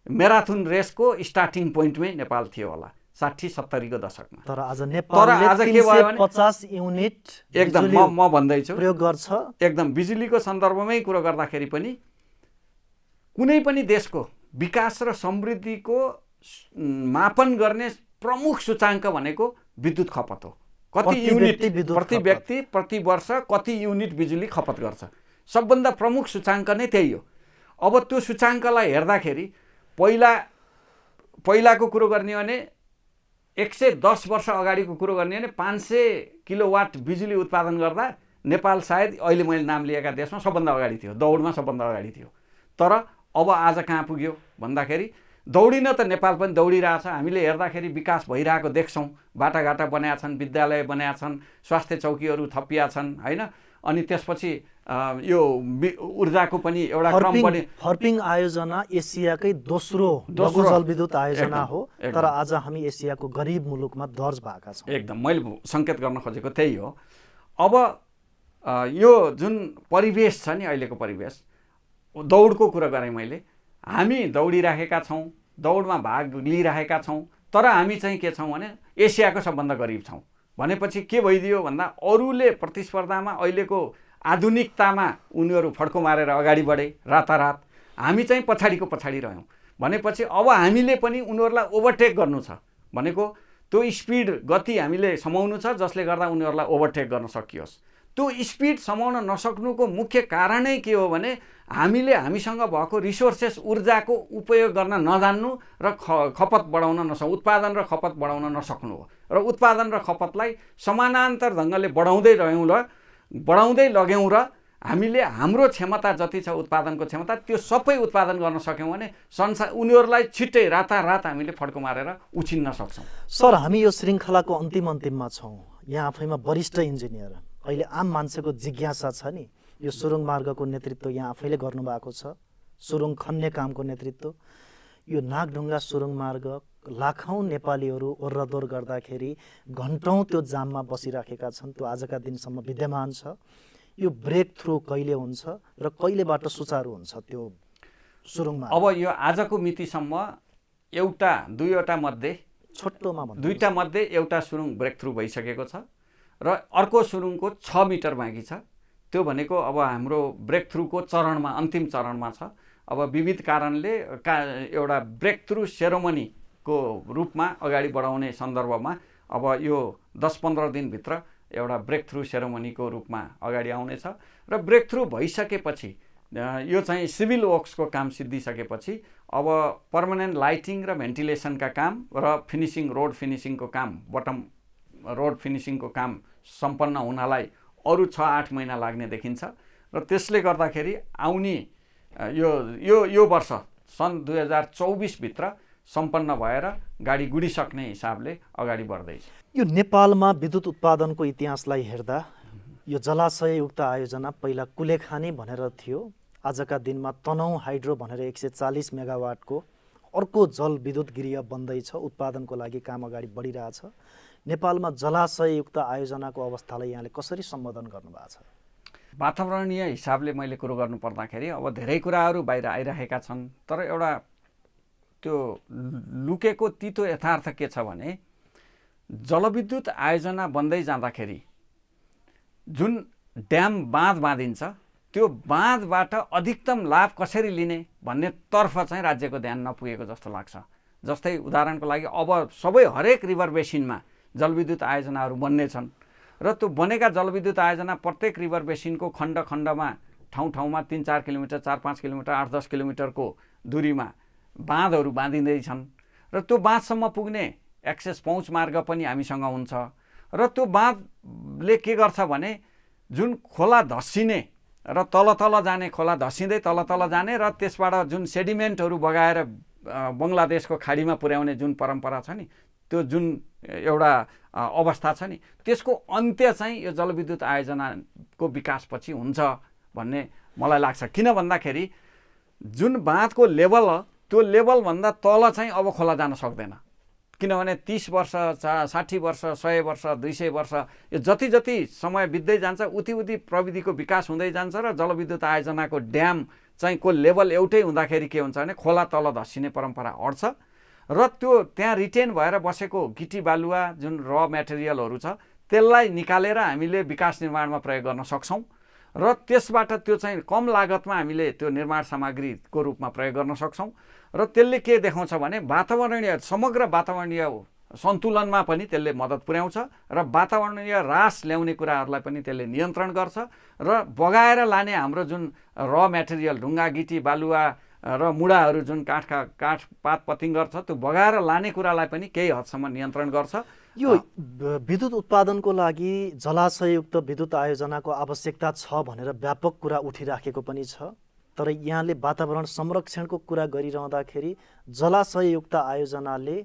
म्याराथन रेसको स्टार्टिङ पोइन्टमै नेपाल थियो होला 60-70 को दशकमा। तर आज नेपालले 350 युनिट एकदम म भन्दैछु प्रयोग गर्छ। एकदम बिजुलीको सन्दर्भमै कुरो गर्दाखेरि पनि कुनै पनि देशको विकास र समृद्धिको मापन गर्ने प्रमुख सूचाङ्क भनेको विद्युत खपत हो। कति युनिट प्रति व्यक्ति प्रति वर्ष कति युनिट बिजुली खपत गर्छ, सबभन्दा प्रमुख सूचाङ्क नै त्यही हो। अब त्यो सूचाङ्कलाई हेर्दाखेरि पहिलाको कुरो गर्ने भने 110 वर्ष अगाडिको कुरो गर्ने भने 500 किलोवाट बिजुली उत्पादन गर्दा नेपाल सायद अहिले मैले नाम लिएका देशमा सबभन्दा अगाडि थियो, दौडमा सबभन्दा अगाडि थियो। तर अब आज कहाँ पुग्यो भन्दाखेरि दौडिन त नेपाल पनि दौडिरहेछ। हामीले हेर्दाखेरि विकास भइरहेको देख्छौँ। बाटाघाटा बनाएका छन्, विद्यालय बनाएका छन्, स्वास्थ्य चौकीहरू थपिया छन् हैन। अनि त्यसपछि यो ऊर्जाको पनि एउटा क्रम बन्यो। फर्पिङ आयोजना एसियाकै दोस्रो लघु जलविद्युत आयोजना हो, तर आज हामी एसियाको गरिब मुलुकमा दर्ज भएका छौँ। एकदम मैले सङ्केत गर्न खोजेको त्यही हो। अब यो जुन परिवेश छ नि, अहिलेको परिवेश, दौडको कुरा गरेँ मैले, हामी दौडिरहेका छौँ, दौडमा भाग लिइरहेका छौँ, तर हामी चाहिँ के छौँ भने एसियाको सबभन्दा गरिब छौँ। भनेपछि के भइदियो भन्दा अरूले प्रतिस्पर्धामा अहिलेको आधुनिकतामा उनीहरू फड्को मारेर अगाडि बढे रातारात, हामी चाहिँ पछाडिको पछाडि रह्यौँ। भनेपछि अब हामीले पनि उनीहरूलाई ओभरटेक गर्नु छ भनेको त्यो स्पिड गति हामीले समाउनु छ जसले गर्दा उनीहरूलाई ओभरटेक गर्न सकियोस्। त्यो स्पिड समाउन नसक्नुको मुख्य कारणै के हो भने हामीले हामीसँग भएको रिसोर्सेस ऊर्जाको उपयोग गर्न नजान्नु र खपत बढाउन नसक्नु, उत्पादन र खपत बढाउन नसक्नु हो। र उत्पादन र खपतलाई समानान्तर ढङ्गले बढाउँदै लग्यौँ र हामीले हाम्रो क्षमता जति छ उत्पादनको क्षमता त्यो सबै उत्पादन गर्न सक्यौँ भने उनीहरूलाई छिट्टै रातारात हामीले फड्को मारेर उछिन्न सक्छौँ। सर, हामी यो श्रृङ्खलाको अन्तिममा छौँ। यहाँ आफैमा वरिष्ठ इन्जिनियर, अहिले आम मान्छेको जिज्ञासा छ नि, यो सुरुङ मार्गको नेतृत्व यहाँ आफैले गर्नुभएको छ, सुरुङ खन्ने कामको नेतृत्व। यो नागढुङ्गा सुरुङ मार्ग लाखौँ नेपालीहरू ओर्रदोर गर्दाखेरि घन्टौँ त्यो जाममा बसिराखेका छन्, त्यो आजका दिनसम्म विद्यमान छ। यो ब्रेक थ्रु कहिले हुन्छ र कहिलेबाट सुचारू हुन्छ त्यो सुरुङ मार्ग? अब यो आजको मितिसम्म दुईवटा मध्ये छोटोमा दुईटा मध्ये एउटा सुरुङ ब्रेक थ्रु भइसकेको छ र अर्को सुरुङको 6 मिटर बाँकी छ। त्यो भनेको अब हाम्रो ब्रेक थ्रुको चरणमा, अन्तिम चरणमा छ। अब विविध कारणले एउटा ब्रेक थ्रु सेरोमनीको रूपमा अगाडि बढाउने सन्दर्भमा अब यो 10-15 दिनभित्र एउटा ब्रेक थ्रु सेरोमनीको रूपमा अगाडि आउनेछ। र ब्रेक थ्रु भइसकेपछि यो चाहिँ सिभिल वर्क्सको काम सिद्धिसकेपछि अब पर्मानेन्ट लाइटिङ र भेन्टिलेसनका काम र रोड फिनिसिङको काम, बटम रोड फिनिसिङको काम सम्पन्न हुनलाई अरू 6-8 महिना लाग्ने देखिन्छ। र त्यसले गर्दाखेरि आउने यो वर्ष सन् 2024 भित्र सम्पन्न भएर गाडी गुडिसक्ने हिसाबले अगाडि बढ्दैछ। यो नेपालमा विद्युत उत्पादनको इतिहासलाई हेर्दा यो जलाशययुक्त आयोजना पहिला कुलेखानी भनेर थियो, आजका दिनमा तनहुँ हाइड्रो भनेर 140 मेगावाटको अर्को जलविद्युत गृह बन्दैछ, उत्पादनको लागि काम अगाडि बढिरहेछ। नेपालमा जलाशययुक्त आयोजनाको अवस्थालाई यहाँले कसरी सम्बोधन गर्नुभएको छ? वातावरणीय हिसाबले मैले कुरो गर्नु पर्दाखेरि अब धेरै कुराहरू बाहिर आइरहेका छन्, तर एउटा त्यो लुकेको तितो यथार्थ के छ भने जलविद्युत आयोजना बन्दै जाँदाखेरि जुन ड्याम बाँध बाँधिन्छ त्यो बाँधबाट अधिकतम लाभ कसरी लिने भन्ने तर्फ चाहिँ राज्यको ध्यान नपुगेको जस्तो लाग्छ। जस्तै उदाहरणको लागि अब हरेक रिभर बेसिनमा जलविद्युत आयोजनाहरू बन्ने छन् र त्यो बनेका जलविद्युत आयोजना प्रत्येक रिभर बेसिनको खण्डमा ठाउँमा 3-4 किलोमिटर, 4-5 किलोमिटर, 8-10 किलोमिटरको दूरीमा बाँधहरू बाँधिँदैछन् र त्यो बाँधसम्म पुग्ने एक्सेस पहुँच मार्ग पनि हामीसँग हुन्छ। र त्यो बाँधले के गर्छ भने जुन खोला धस्सिने र तल जाने, खोला धस्सिँदै तल जाने र त्यसबाट जुन सेडिमेन्टहरू बगाएर बङ्गलादेशको खाडीमा पुर्याउने जुन परम्परा छ नि, त्यो जुन एउटा अवस्था छ नि, त्यसको अन्त्य चाहिँ यो जलविद्युत आयोजनाको विकासपछि हुन्छ भन्ने मलाई लाग्छ। किन भन्दाखेरि जुन बाँधको लेभल हो त्यो लेभलभन्दा तल चाहिँ अब खोला जान सक्दैन, किनभने 30 वर्ष, 60 वर्ष, 100 वर्ष, 200 वर्ष यो जति समय बित्दै जान्छ उति प्रविधिको विकास हुँदै जान्छ र जलविद्युत आयोजनाको ड्याम चाहिँ को लेभल एउटै हुँदाखेरि के हुन्छ भने खोला तल धस्सिने परम्परा अड्छ र त्यो त्यहाँ रिटेन भएर बसेको गिटी बालुवा जुन र मेटेरियलहरू छ त्यसलाई निकालेर हामीले विकास निर्माणमा प्रयोग गर्न सक्छौँ र त्यसबाट त्यो चाहिँ कम लागतमा हामीले त्यो निर्माण सामग्रीको रूपमा प्रयोग गर्न सक्छौँ र त्यसले के देखाउँछ भने समग्र वातावरणीय सन्तुलनमा पनि त्यसले मद्दत पुर्याउँछ र वातावरणीय ह्रास ल्याउने कुराहरूलाई पनि त्यसले नियन्त्रण गर्छ र बगाएर लाने हाम्रो जुन र मेटेरियल ढुङ्गा गिटी बालुवा र मुढाहरू जुन काठ पात पतिङ्गर छ त्यो बगाएर लाने कुरालाई पनि केही हदसम्म नियन्त्रण गर्छ। यो विद्युत उत्पादनको लागि जलाशययुक्त विद्युत आयोजनाको आवश्यकता छ भनेर व्यापक कुरा उठिराखेको पनि छ, तर यहाँले वातावरण संरक्षणको कुरा गरिरहँदाखेरि जलाशययुक्त आयोजनाले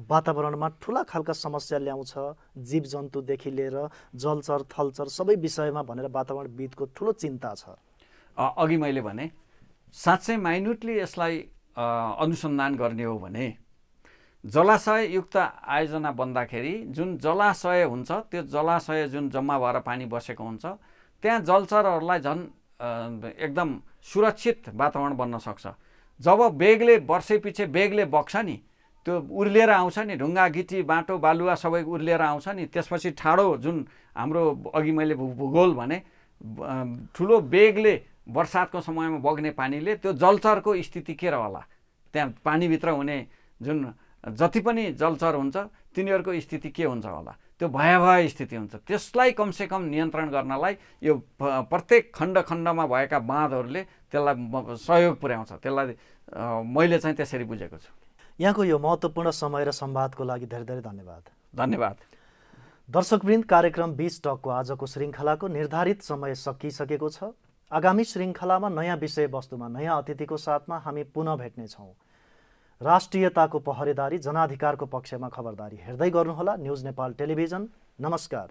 वातावरणमा ठुला खालका समस्या ल्याउँछ, जीवजन्तुदेखि लिएर जलचर थलचर सबै विषयमा भनेर वातावरणविदको ठुलो चिन्ता छ। अघि मैले भने साँच्चै माइन्युटली यसलाई अनुसन्धान गर्ने हो भने जलाशययुक्त आयोजना बन्दाखेरि जुन जलाशय हुन्छ त्यो जलाशय जुन जम्मा भएर पानी बसेको हुन्छ त्यहाँ जलचरहरूलाई झन् एकदम सुरक्षित वातावरण बन्न सक्छ। जब बेगले वर्षैपछि बेगले बग्छ नि, त्यो उर्लिएर आउँछ नि, ढुङ्गा गिटी बाटो बालुवा सबै उर्लिएर आउँछ नि, त्यसपछि ठाडो जुन हाम्रो अघि मैले भूगोल भने ठुलो बेगले बर्सातको समयमा बग्ने पानीले त्यो जलचरको स्थिति के रहला, त्यहाँ पानीभित्र हुने जुन जति पनि जलचर हुन्छ तिनीहरूको स्थिति के हुन्छ होला, त्यो भयावह स्थिति हुन्छ। त्यसलाई कमसेकम नियन्त्रण गर्नलाई यो प्रत्येक खण्डमा भएका बाँधहरूले त्यसलाई सहयोग पुर्याउँछ। त्यसलाई मैले चाहिँ त्यसरी बुझेको छु। यहाँको यो महत्त्वपूर्ण समय र संवादको लागि धेरै धेरै धन्यवाद। धन्यवाद। दर्शकवृन्द, कार्यक्रम 20 टकको आजको श्रृङ्खलाको निर्धारित समय सकिसकेको छ। आगामी श्रृङ्खलामा नयाँ विषयवस्तुमा नयाँ अतिथिको साथमा हामी पुनः भेट्नेछौँ। राष्ट्रियताको पहरेदारी, जनाधिकारको पक्षमा खबरदारी हेर्दै गर्नुहोला न्युज नेपाल टेलिभिजन। नमस्कार।